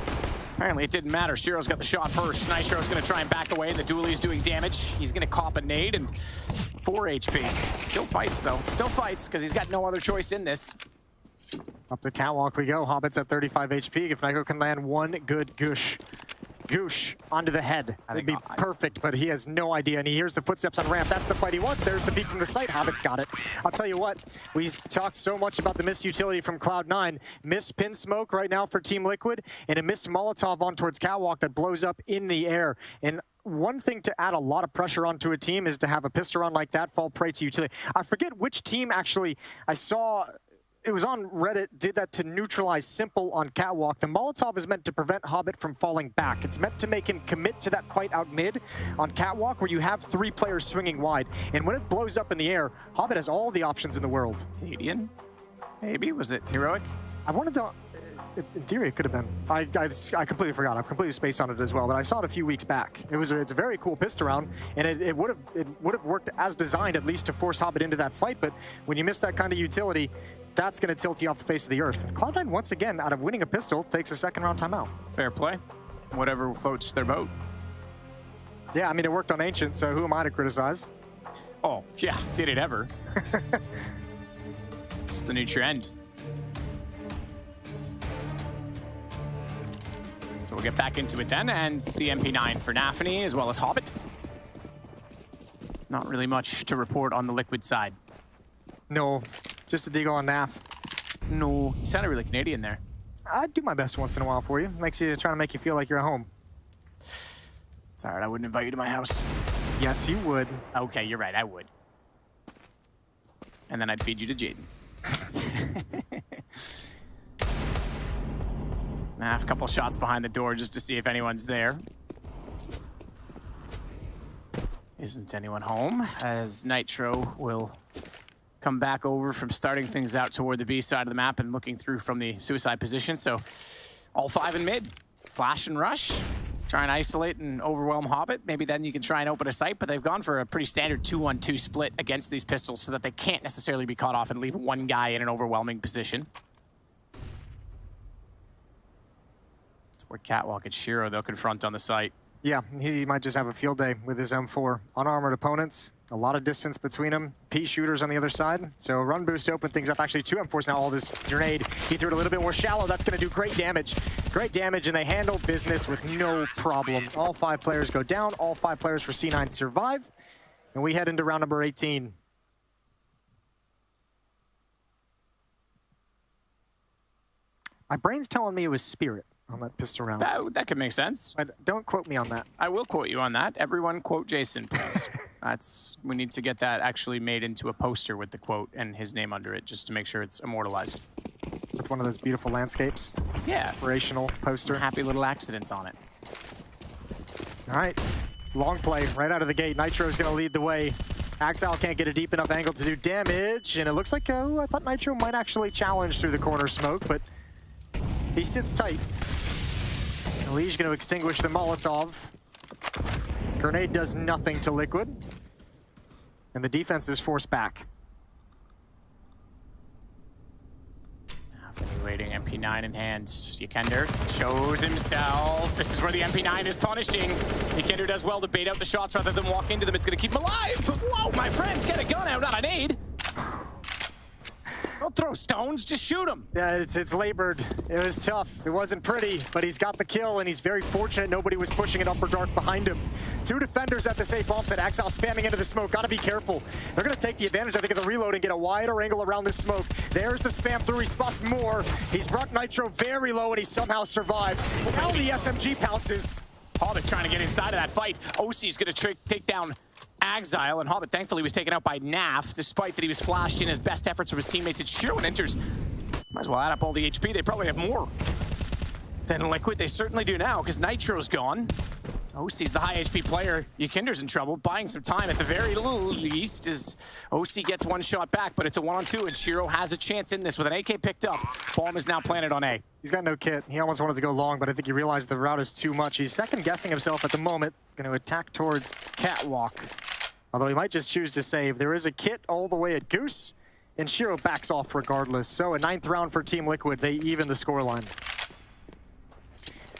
Apparently it didn't matter. Shiro's got the shot first. Nitro's going to try and back away. The dualie's doing damage. He's going to cop a nade and 4 HP. Still fights, though. Still fights, because he's got no other choice in this. Up the catwalk we go. Hobbit's at 35 HP. If Nico can land one good goosh onto the head, it'd be perfect, but he has no idea, and he hears the footsteps on ramp. That's the fight he wants. There's the peek from the site. Hobbit's got it. I'll tell you what, we talked so much about the missed utility from Cloud9. Missed pin smoke right now for Team Liquid, and a missed Molotov on towards catwalk that blows up in the air. And one thing to add a lot of pressure onto a team is to have a pistol run like that fall prey to utility. I forget which team actually I saw. It was on Reddit, did that to neutralize Simple on Catwalk. The Molotov is meant to prevent Hobbit from falling back. It's meant to make him commit to that fight out mid on Catwalk where you have 3 players swinging wide. And when it blows up in the air, Hobbit has all the options in the world. Canadian? Maybe? Was it Heroic? I wanted to... In theory, it could have been. I completely forgot. I've completely spaced on it as well, but I saw it a few weeks back. It's a very cool pistol round, and it would have worked as designed, at least to force Hobbit into that fight, but when you miss that kind of utility, that's going to tilt you off the face of the earth. And Cloud9, once again, out of winning a pistol, takes a second round timeout. Fair play. Whatever floats their boat. Yeah, I mean, it worked on Ancient, so who am I to criticize? Oh, yeah, did it ever. It's the new trend. So we'll get back into it then, and the MP9 for NAVI as well as Hobbit. Not really much to report on the Liquid side. No, just a deagle on NAF. No, you sounded really Canadian there. I do my best once in a while for you. Trying to make you feel like you're at home. It's all right, I wouldn't invite you to my house. Yes, you would. Okay, you're right, I would. And then I'd feed you to Jaden. A couple shots behind the door just to see if anyone's there. Isn't anyone home, as Nitro will come back over from starting things out toward the B side of the map and looking through from the suicide position. So all 5 in mid, flash and rush. Try and isolate and overwhelm Hobbit. Maybe then you can try and open a site, but they've gone for a pretty standard 2-1-2 split against these pistols so that they can't necessarily be caught off and leave one guy in an overwhelming position. Where Catwalk and Shiro, they'll confront on the site. Yeah, he might just have a field day with his M4. Unarmored opponents, a lot of distance between them. P shooters on the other side. So run boost to open things up. Actually, 2 M4s now, all this grenade. He threw it a little bit more shallow. That's going to do great damage. Great damage, and they handle business with no problem. All 5 players go down. All 5 players for C9 survive. And we head into round number 18. My brain's telling me it was Spirit on that pistol round. That could make sense. But don't quote me on that. I will quote you on that. Everyone quote Jason, please. We need to get that actually made into a poster with the quote and his name under it, just to make sure it's immortalized. With one of those beautiful landscapes. Yeah. Inspirational poster. Happy little accidents on it. All right. Long play right out of the gate. Nitro's going to lead the way. Axel can't get a deep enough angle to do damage, and it looks like I thought Nitro might actually challenge through the corner smoke, but he sits tight. Lee's going to extinguish the Molotov. Grenade does nothing to Liquid. And the defense is forced back. Waiting, MP9 in hand. Yekender shows himself. This is where the MP9 is punishing. Yekender does well to bait out the shots rather than walk into them. It's going to keep him alive. But whoa, my friend, get a gun out, not a nade. Don't throw stones, just shoot him. Yeah, it's labored. It was tough. It wasn't pretty, but he's got the kill, and he's very fortunate nobody was pushing it upper dark behind him. 2 defenders at the safe bomb site. Axel spamming into the smoke. Gotta be careful. They're gonna take the advantage, I think, of the reload and get a wider angle around this smoke. There's the spam through. He spots more. He's brought Nitro very low, and he somehow survives. Now the SMG pounces. Hobbit trying to get inside of that fight. OC's gonna take down Exile, and Hobbit thankfully was taken out by NAF, despite that he was flashed in his best efforts from his teammates. And Shiro enters. Might as well add up all the HP. They probably have more than Liquid. They certainly do now, because Nitro's gone. OC's the high HP player. Yekender's in trouble, buying some time at the very least, as OC gets 1 shot back, but it's a 1-on-2, and Shiro has a chance in this with an AK picked up. Bomb is now planted on A. He's got no kit. He almost wanted to go long, but I think he realized the route is too much. He's second-guessing himself at the moment. Going to attack towards Catwalk. Although he might just choose to save. There is a kit all the way at Goose, and Shiro backs off regardless. So a 9th round for Team Liquid. They even the scoreline.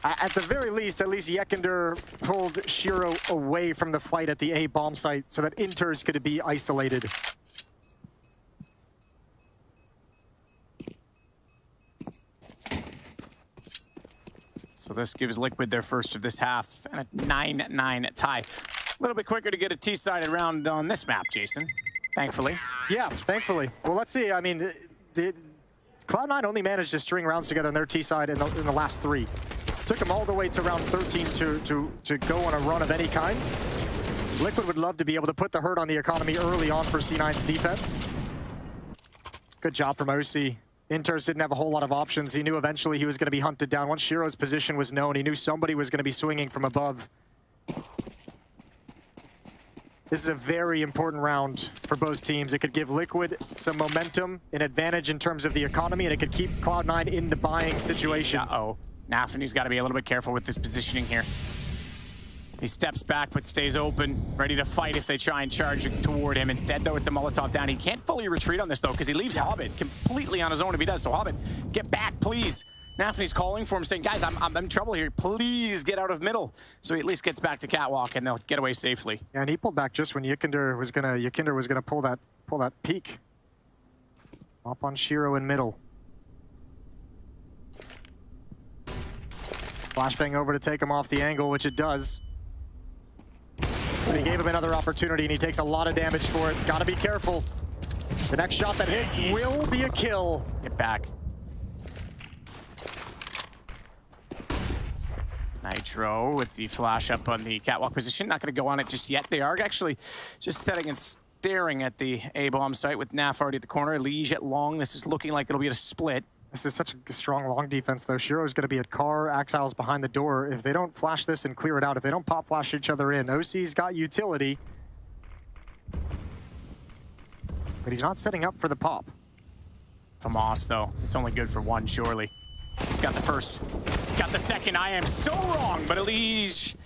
At the very least, at least Yekender pulled Shiro away from the fight at the A bomb site so that Inters could be isolated. So this gives Liquid their first of this half and a 9-9 tie. A little bit quicker to get a T-sided round on this map, Jason, thankfully. Yeah, thankfully. Well, let's see. I mean, Cloud9 only managed to string rounds together on their T-side in the last 3. Took them all the way to round 13 to go on a run of any kind. Liquid would love to be able to put the hurt on the economy early on for C9's defense. Good job from OC. Inters didn't have a whole lot of options. He knew eventually he was going to be hunted down. Once Shiro's position was known, he knew somebody was going to be swinging from above. This is a very important round for both teams. It could give Liquid some momentum, an advantage in terms of the economy, and it could keep Cloud9 in the buying situation. Uh-oh. NAVI's got to be a little bit careful with this positioning here. He steps back, but stays open, ready to fight if they try and charge toward him. Instead, though, it's a Molotov down. He can't fully retreat on this, though, because he leaves Hobbit completely on his own if he does. So, Hobbit, get back, please. NAVI's calling for him, saying, guys, I'm in trouble here. Please get out of middle. So he at least gets back to Catwalk, and they'll get away safely. Yeah, and he pulled back just when Yikinder was gonna pull that peak. Up on Shiro in middle. Flashbang over to take him off the angle, which it does. But he gave him another opportunity, and he takes a lot of damage for it. Gotta be careful. The next shot that hits will be a kill. Get back. Nitro with the flash up on the catwalk position. Not going to go on it just yet. They are actually just setting and staring at the A-bomb site with NAF already at the corner. Liege at long. This is looking like it'll be a split. This is such a strong long defense, though. Shiro's going to be at car. Exile's behind the door. If they don't flash this and clear it out, if they don't pop flash each other in, OC's got utility. But he's not setting up for the pop. Famas, though. It's only good for one, surely. He's got the first. He's got the second. I am so wrong, but Elige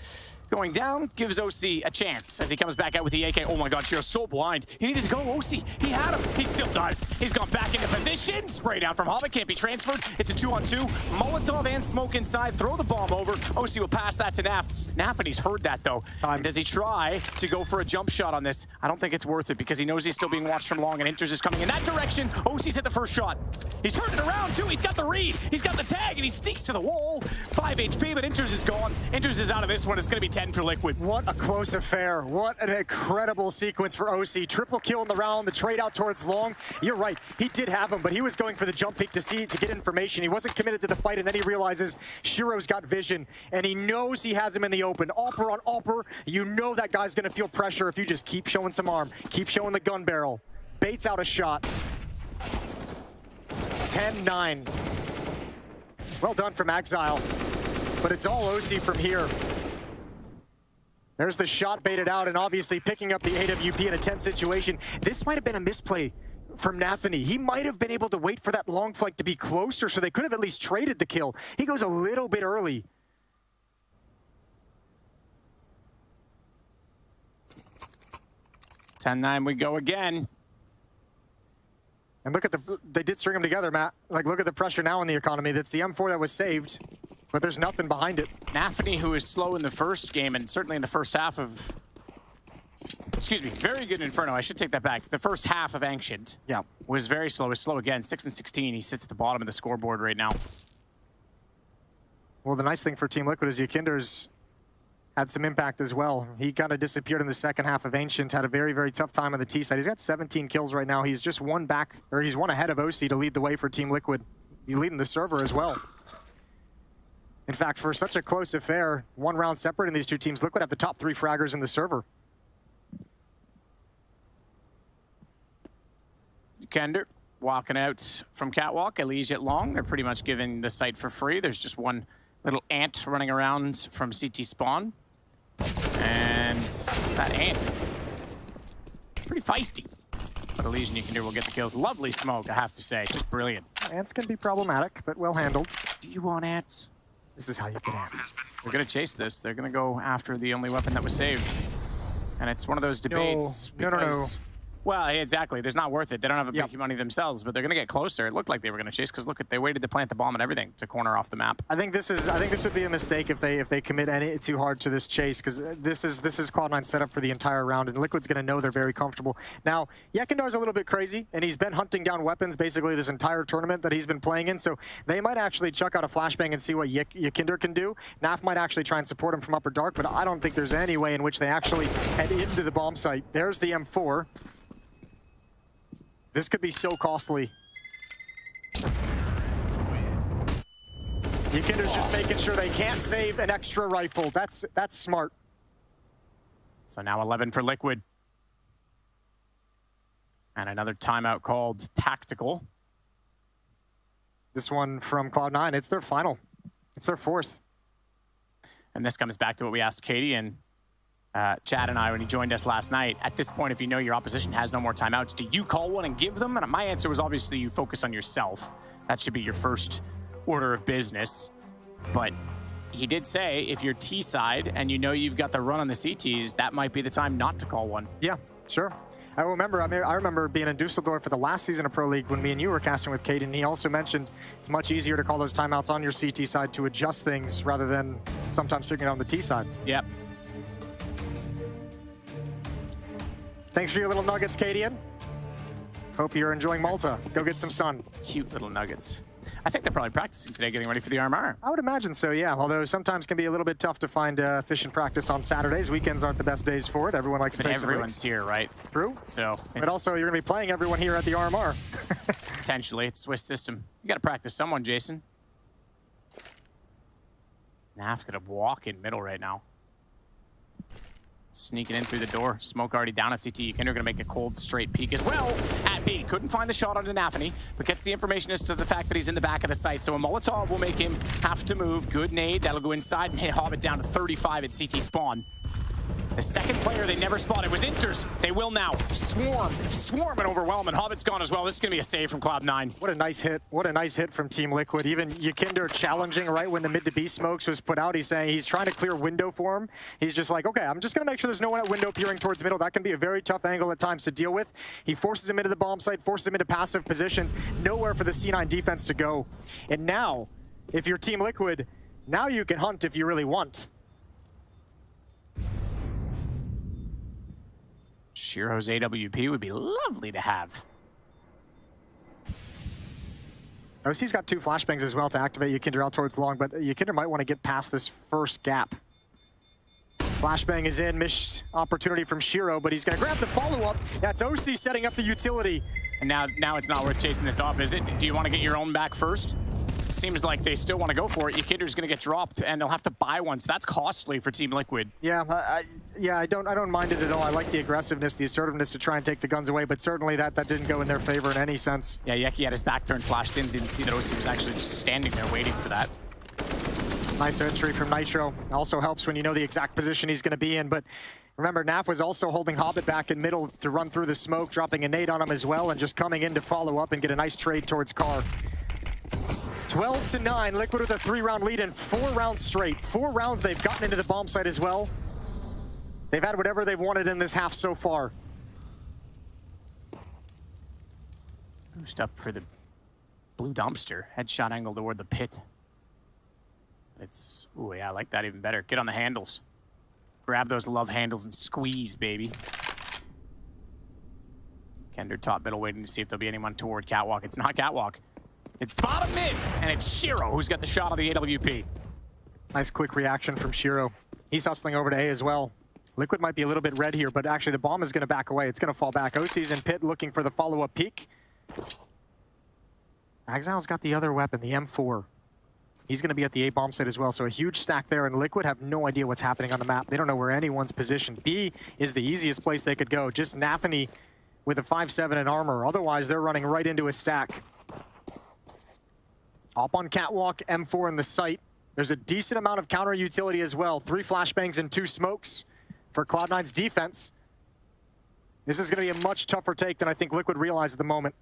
going down gives OC a chance as he comes back out with the AK. Oh my God, Shiro's so blind. He needed to go. OC, he had him. He still does. He's gone back into position. Spray down from Hobbit. Can't be transferred. It's a 2-on-2. Molotov and smoke inside. Throw the bomb over. OC will pass that to Naf. Naf, and he's heard that though. Does he try to go for a jump shot on this? I don't think it's worth it because he knows he's still being watched from long and Inters is coming in that direction. OC's hit the first shot. He's turning around too. He's got the read. He's got the tag and he sneaks to the wall. 5 HP, but Inters is gone. Inters is out of this one. It's going to be 10 for Liquid. What a close affair. What an incredible sequence for OC. Triple kill in the round, the trade out towards long. You're right, he did have him, but he was going for the jump peek to get information. He wasn't committed to the fight, and then he realizes Shiro's got vision, and he knows he has him in the open. Alper on Alper, you know that guy's gonna feel pressure if you just keep showing some arm, keep showing the gun barrel. Baits out a shot. 10-9. Well done from Exile, but it's all OC from here. There's the shot baited out and obviously picking up the AWP in a tense situation. This might have been a misplay from NAVI. He might have been able to wait for that long flank to be closer so they could have at least traded the kill. He goes a little bit early. $10-9 we go again. And look at they did string them together, Matt. Like, look at the pressure now in the economy. That's the M4 that was saved, but there's nothing behind it. NAVI, who is slow in the first game and certainly in the first half of... Excuse me, very good Inferno. I should take that back. The first half of Ancient was very slow. Was slow again, 6-16. He sits at the bottom of the scoreboard right now. Well, the nice thing for Team Liquid is Yikinder's had some impact as well. He kind of disappeared in the second half of Ancient, had a very, very tough time on the T side. He's got 17 kills right now. He's just one back, or he's one ahead of OC to lead the way for Team Liquid. He's leading the server as well. In fact, for such a close affair, one round separating these two teams, Liquid have the top 3 fraggers in the server. Kender walking out from Catwalk, Elige at long. They're pretty much giving the site for free. There's just one little ant running around from CT spawn. And that ant is pretty feisty. But Elige and Yikinder will get the kills. Lovely smoke, I have to say. Just brilliant. Ants can be problematic, but well handled. Do you want ants? This is how you get ants. They're going to chase this. They're going to go after the only weapon that was saved. And it's one of those debates. No. Well, exactly. There's not worth it. They don't have a big money themselves, but they're going to get closer. It looked like they were going to chase because look, they waited to plant the bomb and everything to corner off the map. I think this would be a mistake if they commit any too hard to this chase, because this is Cloud9 set up for the entire round, and Liquid's going to know they're very comfortable. Now, Yekindar's a little bit crazy, and he's been hunting down weapons basically this entire tournament that he's been playing in, so they might actually chuck out a flashbang and see what Yikinder can do. Naf might actually try and support him from upper dark, but I don't think there's any way in which they actually head into the bomb site. There's the M4. This could be so costly. Yikinder's just making sure they can't save an extra rifle. That's smart. So now 11 for Liquid. And another timeout called Tactical. This one from Cloud9, it's their final. It's their 4th. And this comes back to what we asked Katie, and Chad and I, when he joined us last night, at this point, if you know your opposition has no more timeouts, do you call one and give them? And my answer was obviously you focus on yourself. That should be your first order of business. But he did say if you're T side and you know you've got the run on the CTs, that might be the time not to call one. Yeah, sure. I remember being in Dusseldorf for the last season of Pro League when me and you were casting with Kate, and he also mentioned it's much easier to call those timeouts on your CT side to adjust things rather than sometimes figuring it out on the T side. Yep. Thanks for your little nuggets, Cadian. Hope you're enjoying Malta. Go get some sun. Cute little nuggets. I think they're probably practicing today, getting ready for the RMR. I would imagine so, yeah. Although sometimes can be a little bit tough to find efficient practice on Saturdays. Weekends aren't the best days for it. Everyone likes to take some breaks. Everyone's here, right? True. So, but also, you're going to be playing everyone here at the RMR. Potentially. It's Swiss system. You got to practice someone, Jason. Naf going to walk in middle right now. Sneaking in through the door. Smoke already down at CT. Yikinder going to make a cold, straight peek as well at B. Couldn't find the shot onto Nafany, but gets the information as to the fact that he's in the back of the site. So a Molotov will make him have to move. Good nade. That'll go inside and hit Hobbit down to 35 at CT spawn. The second player they never spotted was Inters. They will now. Swarm and overwhelm, and Hobbit's gone as well. This is going to be a save from Cloud9. What a nice hit. What a nice hit from Team Liquid. Even Yikinder challenging right when the mid to B smokes was put out. He's saying he's trying to clear window for him. He's just like, okay, I'm just going to make sure there's no one at window peering towards middle. That can be a very tough angle at times to deal with. He forces him into the bomb site, forces him into passive positions. Nowhere for the C9 defense to go. And now, if you're Team Liquid, now you can hunt if you really want. Shiro's AWP would be lovely to have. OC's got 2 flashbangs as well to activate Yikinder out towards long, but Yikinder might want to get past this first gap. Flashbang is in, missed opportunity from Shiro, but he's going to grab the follow-up. That's OC setting up the utility. And now it's not worth chasing this off, is it? Do you want to get your own back first? Seems like they still want to go for it. Yikinder's going to get dropped, and they'll have to buy one, so that's costly for Team Liquid. Yeah, I don't mind it at all. I like the aggressiveness, the assertiveness to try and take the guns away, but certainly that didn't go in their favor in any sense. Yeah, Yeki had his back turned, flashed in, didn't see that OC was actually just standing there waiting for that. Nice entry from Nitro. Also helps when you know the exact position he's going to be in, but remember, Naf was also holding Hobbit back in middle to run through the smoke, dropping a nade on him as well, and just coming in to follow up and get a nice trade towards Carr. 12-9, Liquid with a 3-round lead in 4 rounds straight. 4 rounds they've gotten into the bomb site as well. They've had whatever they've wanted in this half so far. Boost up for the blue dumpster. Headshot angle toward the pit. It's, ooh yeah, I like that even better. Get on the handles. Grab those love handles and squeeze, baby. Kender top middle waiting to see if there'll be anyone toward Catwalk. It's not Catwalk. It's bottom mid, and it's Shiro who's got the shot on the AWP. Nice quick reaction from Shiro. He's hustling over to A as well. Liquid might be a little bit red here, but actually the bomb is going to back away. It's going to fall back. OC's in pit looking for the follow-up peek. Axile's got the other weapon, the M4. He's going to be at the A bomb site as well, so a huge stack there, and Liquid have no idea what's happening on the map. They don't know where anyone's positioned. B is the easiest place they could go. Just Nafany with a 5-7 in armor. Otherwise, they're running right into a stack. Up on Catwalk, M4 in the site. There's a decent amount of counter utility as well. 3 flashbangs and 2 smokes for Cloud9's defense. This is going to be a much tougher take than I think Liquid realized at the moment.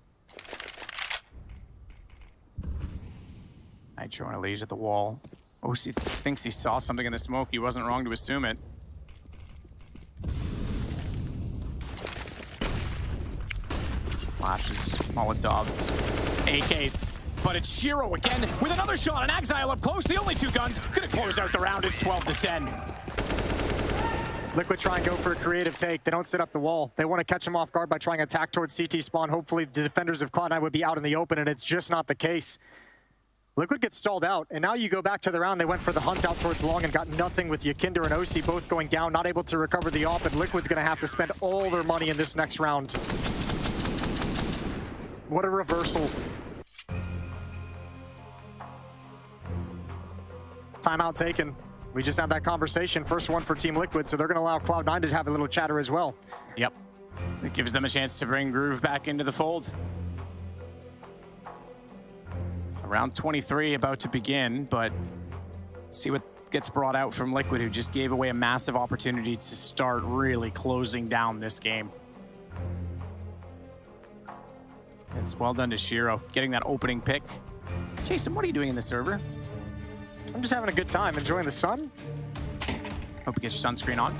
Nitro and Elise at the wall. OC thinks he saw something in the smoke. He wasn't wrong to assume it. Flashes, Molotovs, AKs. But it's Shiro again with another shot, and Exile up close. The only 2 guns gonna close out the round. It's 12-10. Liquid try and go for a creative take. They don't set up the wall. They want to catch him off guard by trying to attack towards CT spawn. Hopefully the defenders of Cloud9 would be out in the open, and it's just not the case. Liquid gets stalled out, and now you go back to the round. They went for the hunt out towards long and got nothing with Yikinder and OC both going down, not able to recover the op, and Liquid's gonna have to spend all their money in this next round. What a reversal. Timeout taken. We just had that conversation. First one for Team Liquid, so they're going to allow Cloud9 to have a little chatter as well. Yep. It gives them a chance to bring Groove back into the fold. So round 23 about to begin, but see what gets brought out from Liquid, who just gave away a massive opportunity to start really closing down this game. It's well done to Shiro, getting that opening pick. Jason, what are you doing in the server? I'm just having a good time, enjoying the sun. Hope you get your sunscreen on.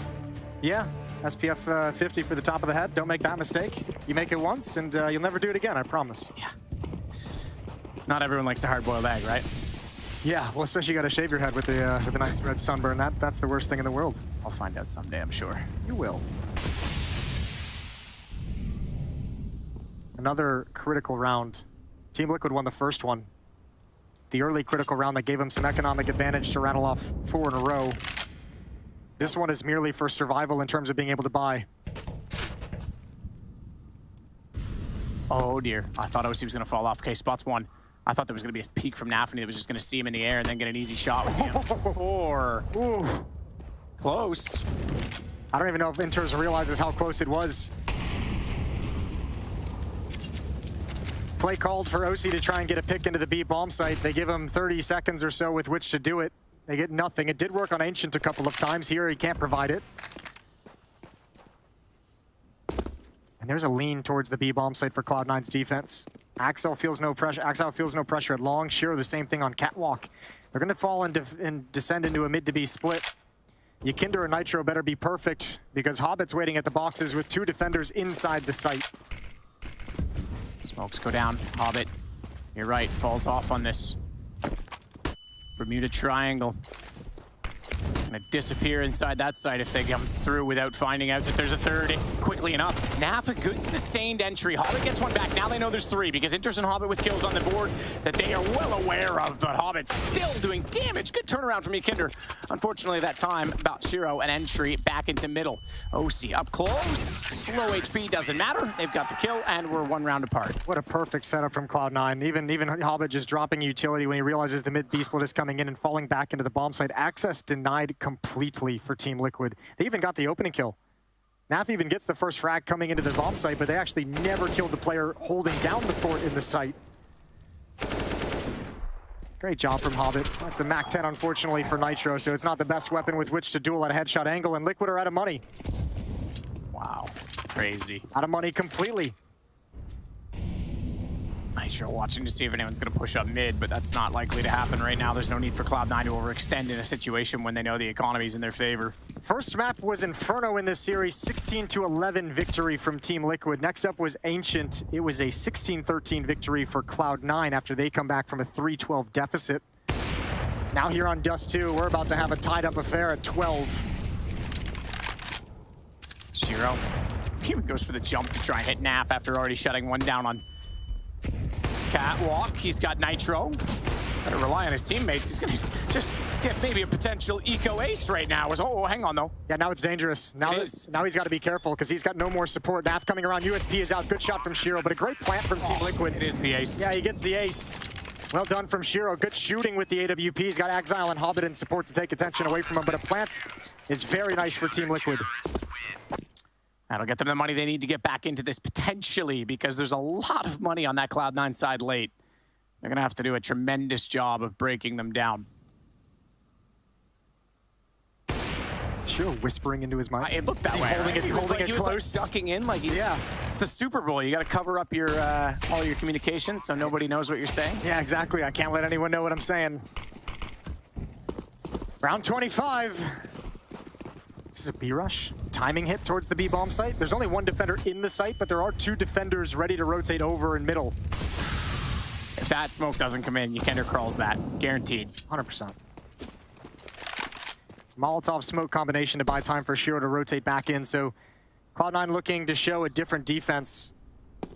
Yeah, SPF 50 for the top of the head. Don't make that mistake. You make it once, and you'll never do it again, I promise. Yeah. Not everyone likes a hard-boiled egg, right? Yeah, well, especially you got to shave your head with the nice red sunburn. That's the worst thing in the world. I'll find out someday, I'm sure. You will. Another critical round. Team Liquid won the first one. The early critical round that gave them some economic advantage to rattle off 4 in a row. This one is merely for survival in terms of being able to buy. Oh dear, I thought OC was gonna fall off. Okay, spots 1. I thought there was gonna be a peek from NAVI that was just gonna see him in the air and then get an easy shot with him. 4. Ooh. Close. I don't even know if Inters realizes how close it was. Play called for OC to try and get a pick into the B bomb site. They give him 30 seconds or so with which to do it. They get nothing. It did work on Ancient a couple of times. Here, he can't provide it. And there's a lean towards the B bomb site for Cloud9's defense. Axel feels no pressure. Axel feels no pressure at long. Shiro, the same thing on Catwalk. They're going to fall and descend into a mid to B split. Yakinder and Nitro better be perfect because Hobbit's waiting at the boxes with 2 defenders inside the site. Smokes go down. Hobbit, you're right, falls off on this Bermuda Triangle. Gonna disappear inside that site if they come through without finding out that there's a third quickly enough. NAV, a good sustained entry. Hobbit gets one back. Now they know there's 3 because Inters and Hobbit with kills on the board that they are well aware of, but Hobbit's still doing damage. Good turnaround from Yakinder. Unfortunately, that time, about Shiro, an entry back into middle. OC up close. Low HP, doesn't matter. They've got the kill, and we're 1 round apart. What a perfect setup from Cloud9. Even Hobbit just dropping utility when he realizes the mid B split is coming in and falling back into the bomb site. Access denied completely for Team Liquid. They even got the opening kill. NAVI even gets the first frag coming into the bomb site, but they actually never killed the player holding down the fort in the site. Great job from Hobbit. That's a Mac 10, unfortunately, for Nitro, so it's not the best weapon with which to duel at a headshot angle, and Liquid are out of money. Wow, crazy. Out of money completely. Nitro watching to see if anyone's going to push up mid, but that's not likely to happen right now. There's no need for Cloud9 to overextend in a situation when they know the economy's in their favor. First map was Inferno in this series, 16-11 victory from Team Liquid. Next up was Ancient. It was a 16-13 victory for Cloud9 after they come back from a 3-12 deficit. Now here on Dust 2, we're about to have a tied-up affair at 12. Shiro even goes for the jump to try and hit NAF after already shutting one down on Catwalk. He's got Nitro. Better rely on his teammates. He's going to just get maybe a potential eco ace right now. Oh, hang on though. Yeah, now it's dangerous. Now he's got to be careful because he's got no more support. NAF coming around. USP is out. Good shot from Shiro, but a great plant from Team Liquid. It is the ace. Yeah, he gets the ace. Well done from Shiro. Good shooting with the AWP. He's got Exile and Hobbit in support to take attention away from him, but a plant is very nice for Team Liquid. That'll get them the money they need to get back into this potentially, because there's a lot of money on that Cloud9 side late. They're going to have to do a tremendous job of breaking them down. Shiro whispering into his mic. It looked that way. Holding it close. Like ducking in like he's... Yeah. It's the Super Bowl. You got to cover up your all your communications so nobody knows what you're saying. Yeah, exactly. I can't let anyone know what I'm saying. Round 25. This is a B rush. Timing hit towards the B bomb site. There's only one defender in the site, but there are two defenders ready to rotate over in middle. If that smoke doesn't come in, Yakinder crawls that. Guaranteed. 100%. Molotov smoke combination to buy time for Shiro to rotate back in. So Cloud9 looking to show a different defense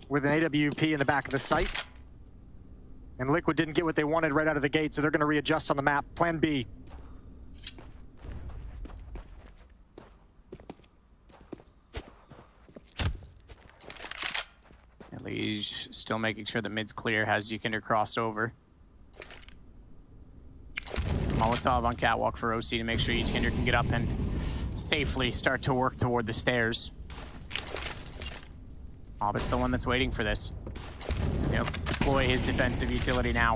with an AWP in the back of the site. And Liquid didn't get what they wanted right out of the gate, so they're going to readjust on the map. Plan B. Lige still making sure that mid's clear, has Yakinder crossed over. Molotov on Catwalk for OC to make sure Yakinder can get up and safely start to work toward the stairs. Hobbit's the one that's waiting for this. He'll deploy his defensive utility now.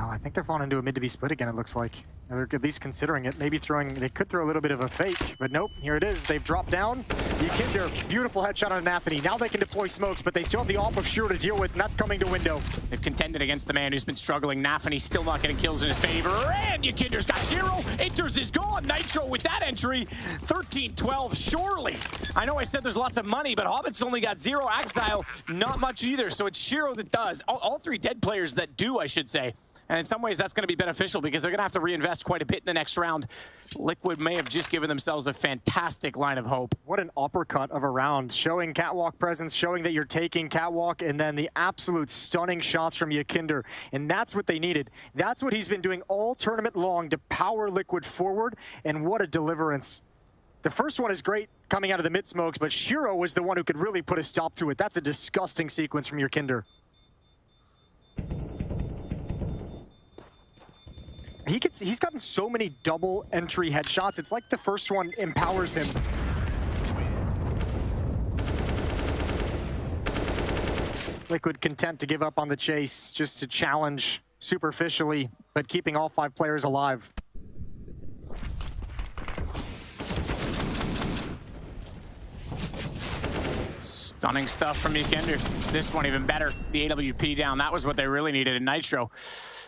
Oh, I think they're falling into a mid to be split again, it looks like. They're at least considering it. Maybe they could throw a little bit of a fake, but nope, here it is. They've dropped down. Yikinder, beautiful headshot on Anthony. Now they can deploy smokes, but they still have the AWP of Shiro to deal with, and that's coming to window. They've contended against the man who's been struggling. Nafany's still not getting kills in his favor, and Yikinder's got Shiro. Enters is gone. Nitro with that entry. 13-12, surely. I know I said there's lots of money, but Hobbit's only got 0. Exile, not much either, so it's Shiro that does. All 3 dead players that do, I should say. And in some ways, that's going to be beneficial because they're going to have to reinvest quite a bit in the next round. Liquid may have just given themselves a fantastic line of hope. What an uppercut of a round, showing catwalk presence, showing that you're taking catwalk, and then the absolute stunning shots from Yikinder. And that's what they needed. That's what he's been doing all tournament long to power Liquid forward, and what a deliverance. The first one is great coming out of the mid smokes, but Shiro was the one who could really put a stop to it. That's a disgusting sequence from Yikinder. He's gotten so many double entry headshots. It's like the first one empowers him. Liquid content to give up on the chase, just to challenge superficially, but keeping all 5 players alive. Stunning stuff from Yikinder. This one even better. The AWP down. That was what they really needed in Nitro.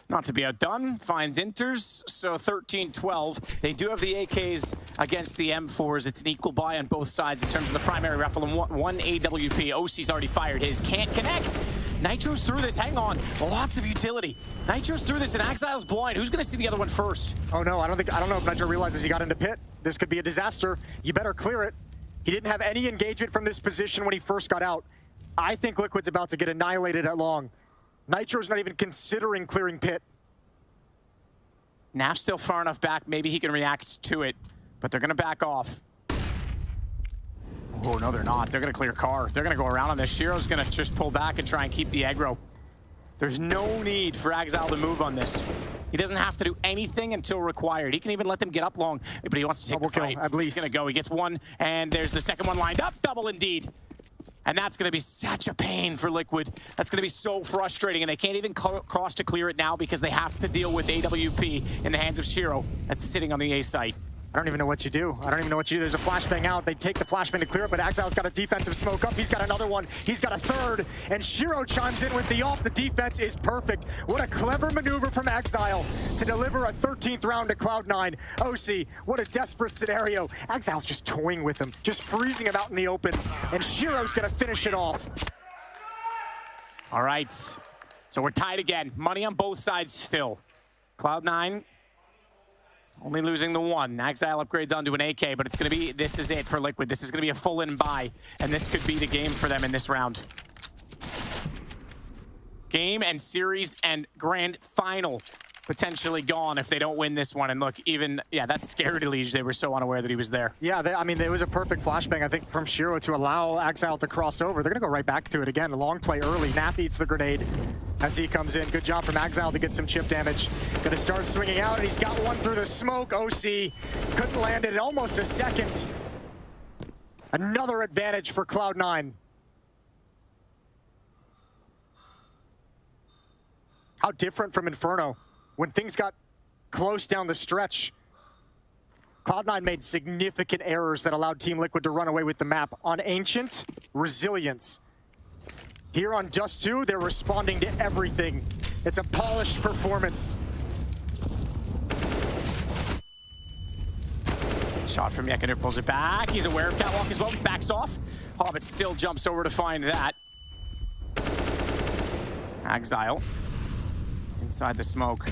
Not to be outdone, finds inters, so 13-12. They do have the AKs against the M4s. It's an equal buy on both sides in terms of the primary rifle, and one AWP. OC's already fired his. Can't connect. Nitro's through this. Hang on. Lots of utility. Nitro's through this, and Exile's blind. Who's going to see the other one first? Oh, no. I don't know if Nitro realizes he got into pit. This could be a disaster. You better clear it. He didn't have any engagement from this position when he first got out. I think Liquid's about to get annihilated at long. Nitro's not even considering clearing pit. Nav's still far enough back, maybe he can react to it, but they're gonna back off. Oh, no, they're not. They're gonna clear car. They're gonna go around on this. Shiro's gonna just pull back and try and keep the aggro. There's no need for Exile to move on this. He doesn't have to do anything until required. He can even let them get up long, but he wants to take double the fight. kill, at least. He's gonna go. He gets one, and there's the second one lined up. Double indeed. And that's going to be such a pain for Liquid. That's going to be so frustrating, and they can't even cross to clear it now because they have to deal with AWP in the hands of Shiro that's sitting on the A site. I don't even know what you do. I don't even know what you do. There's a flashbang out. They take the flashbang to clear it, but Exile's got a defensive smoke up. He's got another one. He's got a third, and Shiro chimes in with the off. The defense is perfect. What a clever maneuver from Exile to deliver a 13th round to Cloud9. OC, what a desperate scenario. Exile's just toying with him, just freezing him out in the open, and Shiro's gonna finish it off. All right, so we're tied again. Money on both sides still. Cloud9 only losing the one. Exile upgrades onto an AK, but it's going to be, this is it for Liquid. This is going to be a full in buy, and this could be the game for them in this round. Game and series and grand final potentially gone if they don't win this one. And look, even, yeah, that scared Elige. They were so unaware that he was there. Yeah, I mean, it was a perfect flashbang, I think, from Shiro to allow Exile to cross over. They're going to go right back to it again. A long play early. NAVI eats the grenade as he comes in. Good job from Exile to get some chip damage. Going to start swinging out, and he's got one through the smoke. OC couldn't land it in almost a second. Another advantage for Cloud9. How different from Inferno. When things got close down the stretch, Cloud9 made significant errors that allowed Team Liquid to run away with the map. On Ancient, resilience. Here on Dust 2, they're responding to everything. It's a polished performance. Shot from Yikinder, pulls it back. He's aware of Catwalk as well, backs off. Hobbit still jumps over to find that. Exile. Inside the smoke.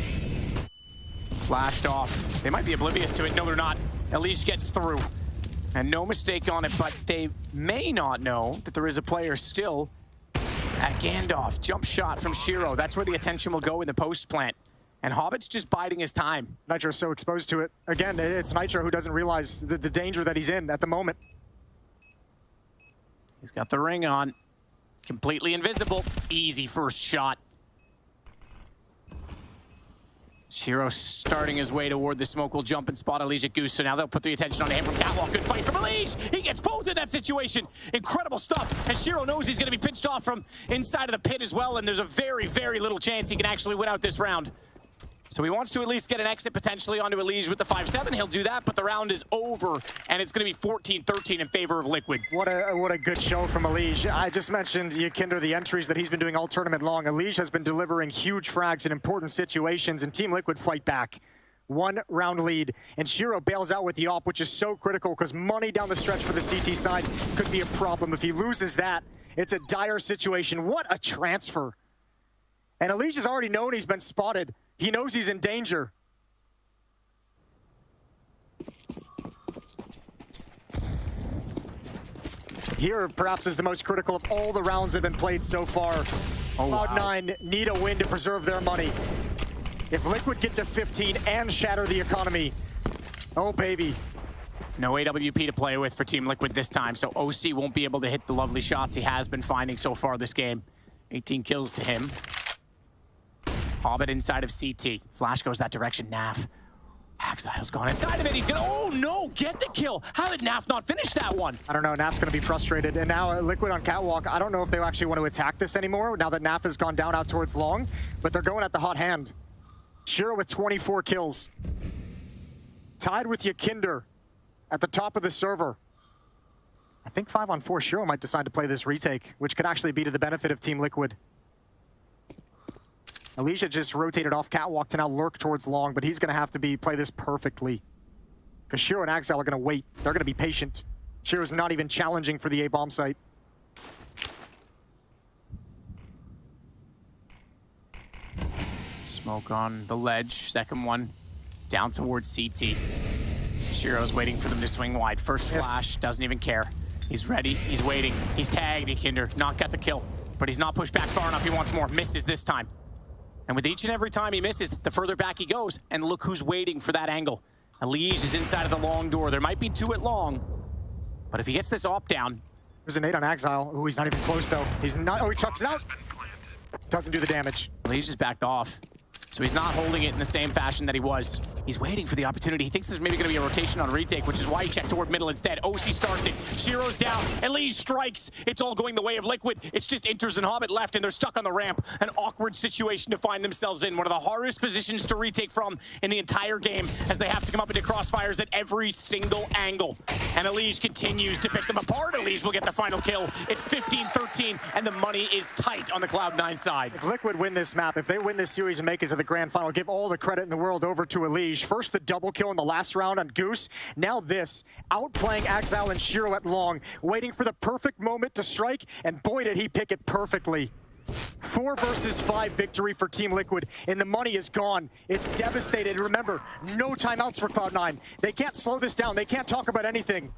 Flashed off. They might be oblivious to it. No, they're not. Elige gets through. And no mistake on it, but they may not know that there is a player still at Gandalf. Jump shot from Shiro. That's where the attention will go in the post plant. And Hobbit's just biding his time. Nitro's so exposed to it. Again, it's Nitro who doesn't realize the danger that he's in at the moment. He's got the ring on. Completely invisible. Easy first shot. Shiro starting his way toward the smoke will jump and spot Elige at Goose, so now they'll put the attention on him from Catwalk. Good fight from Elige! He gets both in that situation! Incredible stuff, and Shiro knows he's gonna be pinched off from inside of the pit as well, and there's a very, very little chance he can actually win out this round. So he wants to at least get an exit potentially onto Elige with the 5-7. He'll do that, but the round is over, and it's going to be 14-13 in favor of Liquid. What a good show from Elige. I just mentioned Yakinder, the entries that he's been doing all tournament long. Elige has been delivering huge frags in important situations, and Team Liquid fight back. 1 round lead, and Shiro bails out with the op, which is so critical because money down the stretch for the CT side could be a problem. If he loses that, it's a dire situation. What a transfer. And Elige has already known he's been spotted. He knows he's in danger. Here, perhaps, is the most critical of all the rounds that have been played so far. Cloud9 need a win to preserve their money. If Liquid get to 15 and shatter the economy, oh baby. No AWP to play with for Team Liquid this time, so OC won't be able to hit the lovely shots he has been finding so far this game. 18 kills to him. Hobbit inside of CT. Flash goes that direction, Naf. Exile's gone inside of it. He's gonna, oh no, get the kill. How did Naf not finish that one? I don't know, Naf's gonna be frustrated. And now Liquid on Catwalk, I don't know if they actually want to attack this anymore now that Naf has gone down out towards long, but they're going at the hot hand. Shiro with 24 kills. Tied with Yakinder at the top of the server. I think 5-on-4 Shiro might decide to play this retake, which could actually be to the benefit of Team Liquid. Elige just rotated off Catwalk to now lurk towards long, but he's going to have to play this perfectly. Because Shiro and Axel are going to wait. They're going to be patient. Shiro's not even challenging for the A-bomb site. Smoke on the ledge, second one, down towards CT. Shiro's waiting for them to swing wide. First flash, doesn't even care. He's ready, he's waiting. He's tagged, Yakinder, not got the kill. But he's not pushed back far enough, he wants more. Misses this time. And with each and every time he misses, the further back he goes. And look who's waiting for that angle. Elige is inside of the long door. There might be 2 at long. But if he gets this op down. There's a nade on Exile. Oh, he's not even close though. He's not, oh, he chucks it out. Doesn't do the damage. Elige is backed off. So he's not holding it in the same fashion that he was. He's waiting for the opportunity. He thinks there's maybe going to be a rotation on retake, which is why he checked toward middle instead. OC starts it. Shiro's down. Elige strikes. It's all going the way of Liquid. It's just Inters and Hobbit left, and they're stuck on the ramp. An awkward situation to find themselves in. One of the hardest positions to retake from in the entire game, as they have to come up into crossfires at every single angle. And Elige continues to pick them apart. Elige will get the final kill. It's 15-13, and the money is tight on the Cloud9 side. If Liquid win this map, if they win this series and make it to the grand final, give all the credit in the world over to Elige. First, the double kill in the last round on Goose. Now this, outplaying Axel and Shiro at long, waiting for the perfect moment to strike, and boy did he pick it perfectly. 4 versus 5 victory for Team Liquid, and the money is gone. It's devastated. Remember, no timeouts for Cloud9. They can't slow this down. They can't talk about anything.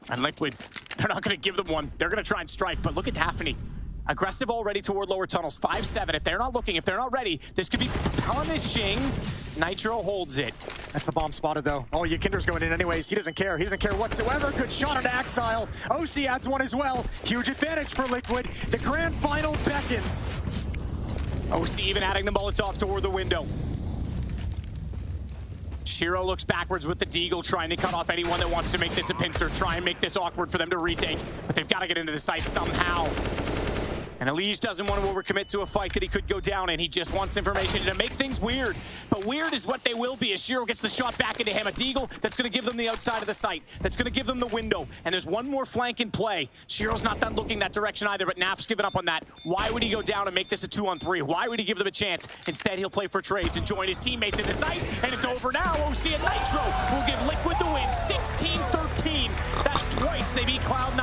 And Liquid, they're not going to give them one. They're going to try and strike, but look at Daphne. Aggressive already toward lower tunnels. 5-7. If they're not looking, if they're not ready, this could be punishing. Nitro holds it. That's the bomb spotted, though. Oh, Yakinder's going in anyways. He doesn't care. He doesn't care whatsoever. Good shot on Axile. OC adds one as well. Huge advantage for Liquid. The grand final beckons. OC even adding the Molotov toward the window. Shiro looks backwards with the Deagle, trying to cut off anyone that wants to make this a pincer, try and make this awkward for them to retake. But they've got to get into the site somehow. And Elige doesn't want to overcommit to a fight that he could go down in. He just wants information to make things weird. But weird is what they will be as Shiro gets the shot back into him. A Deagle that's going to give them the outside of the site. That's going to give them the window. And there's one more flank in play. Shiro's not done looking that direction either, but Naf's given up on that. Why would he go down and make this a 2-on-3? Why would he give them a chance? Instead, he'll play for trades and join his teammates in the site. And it's over now. OC and Nitro will give Liquid the win. 16-13. That's twice they beat Cloud9.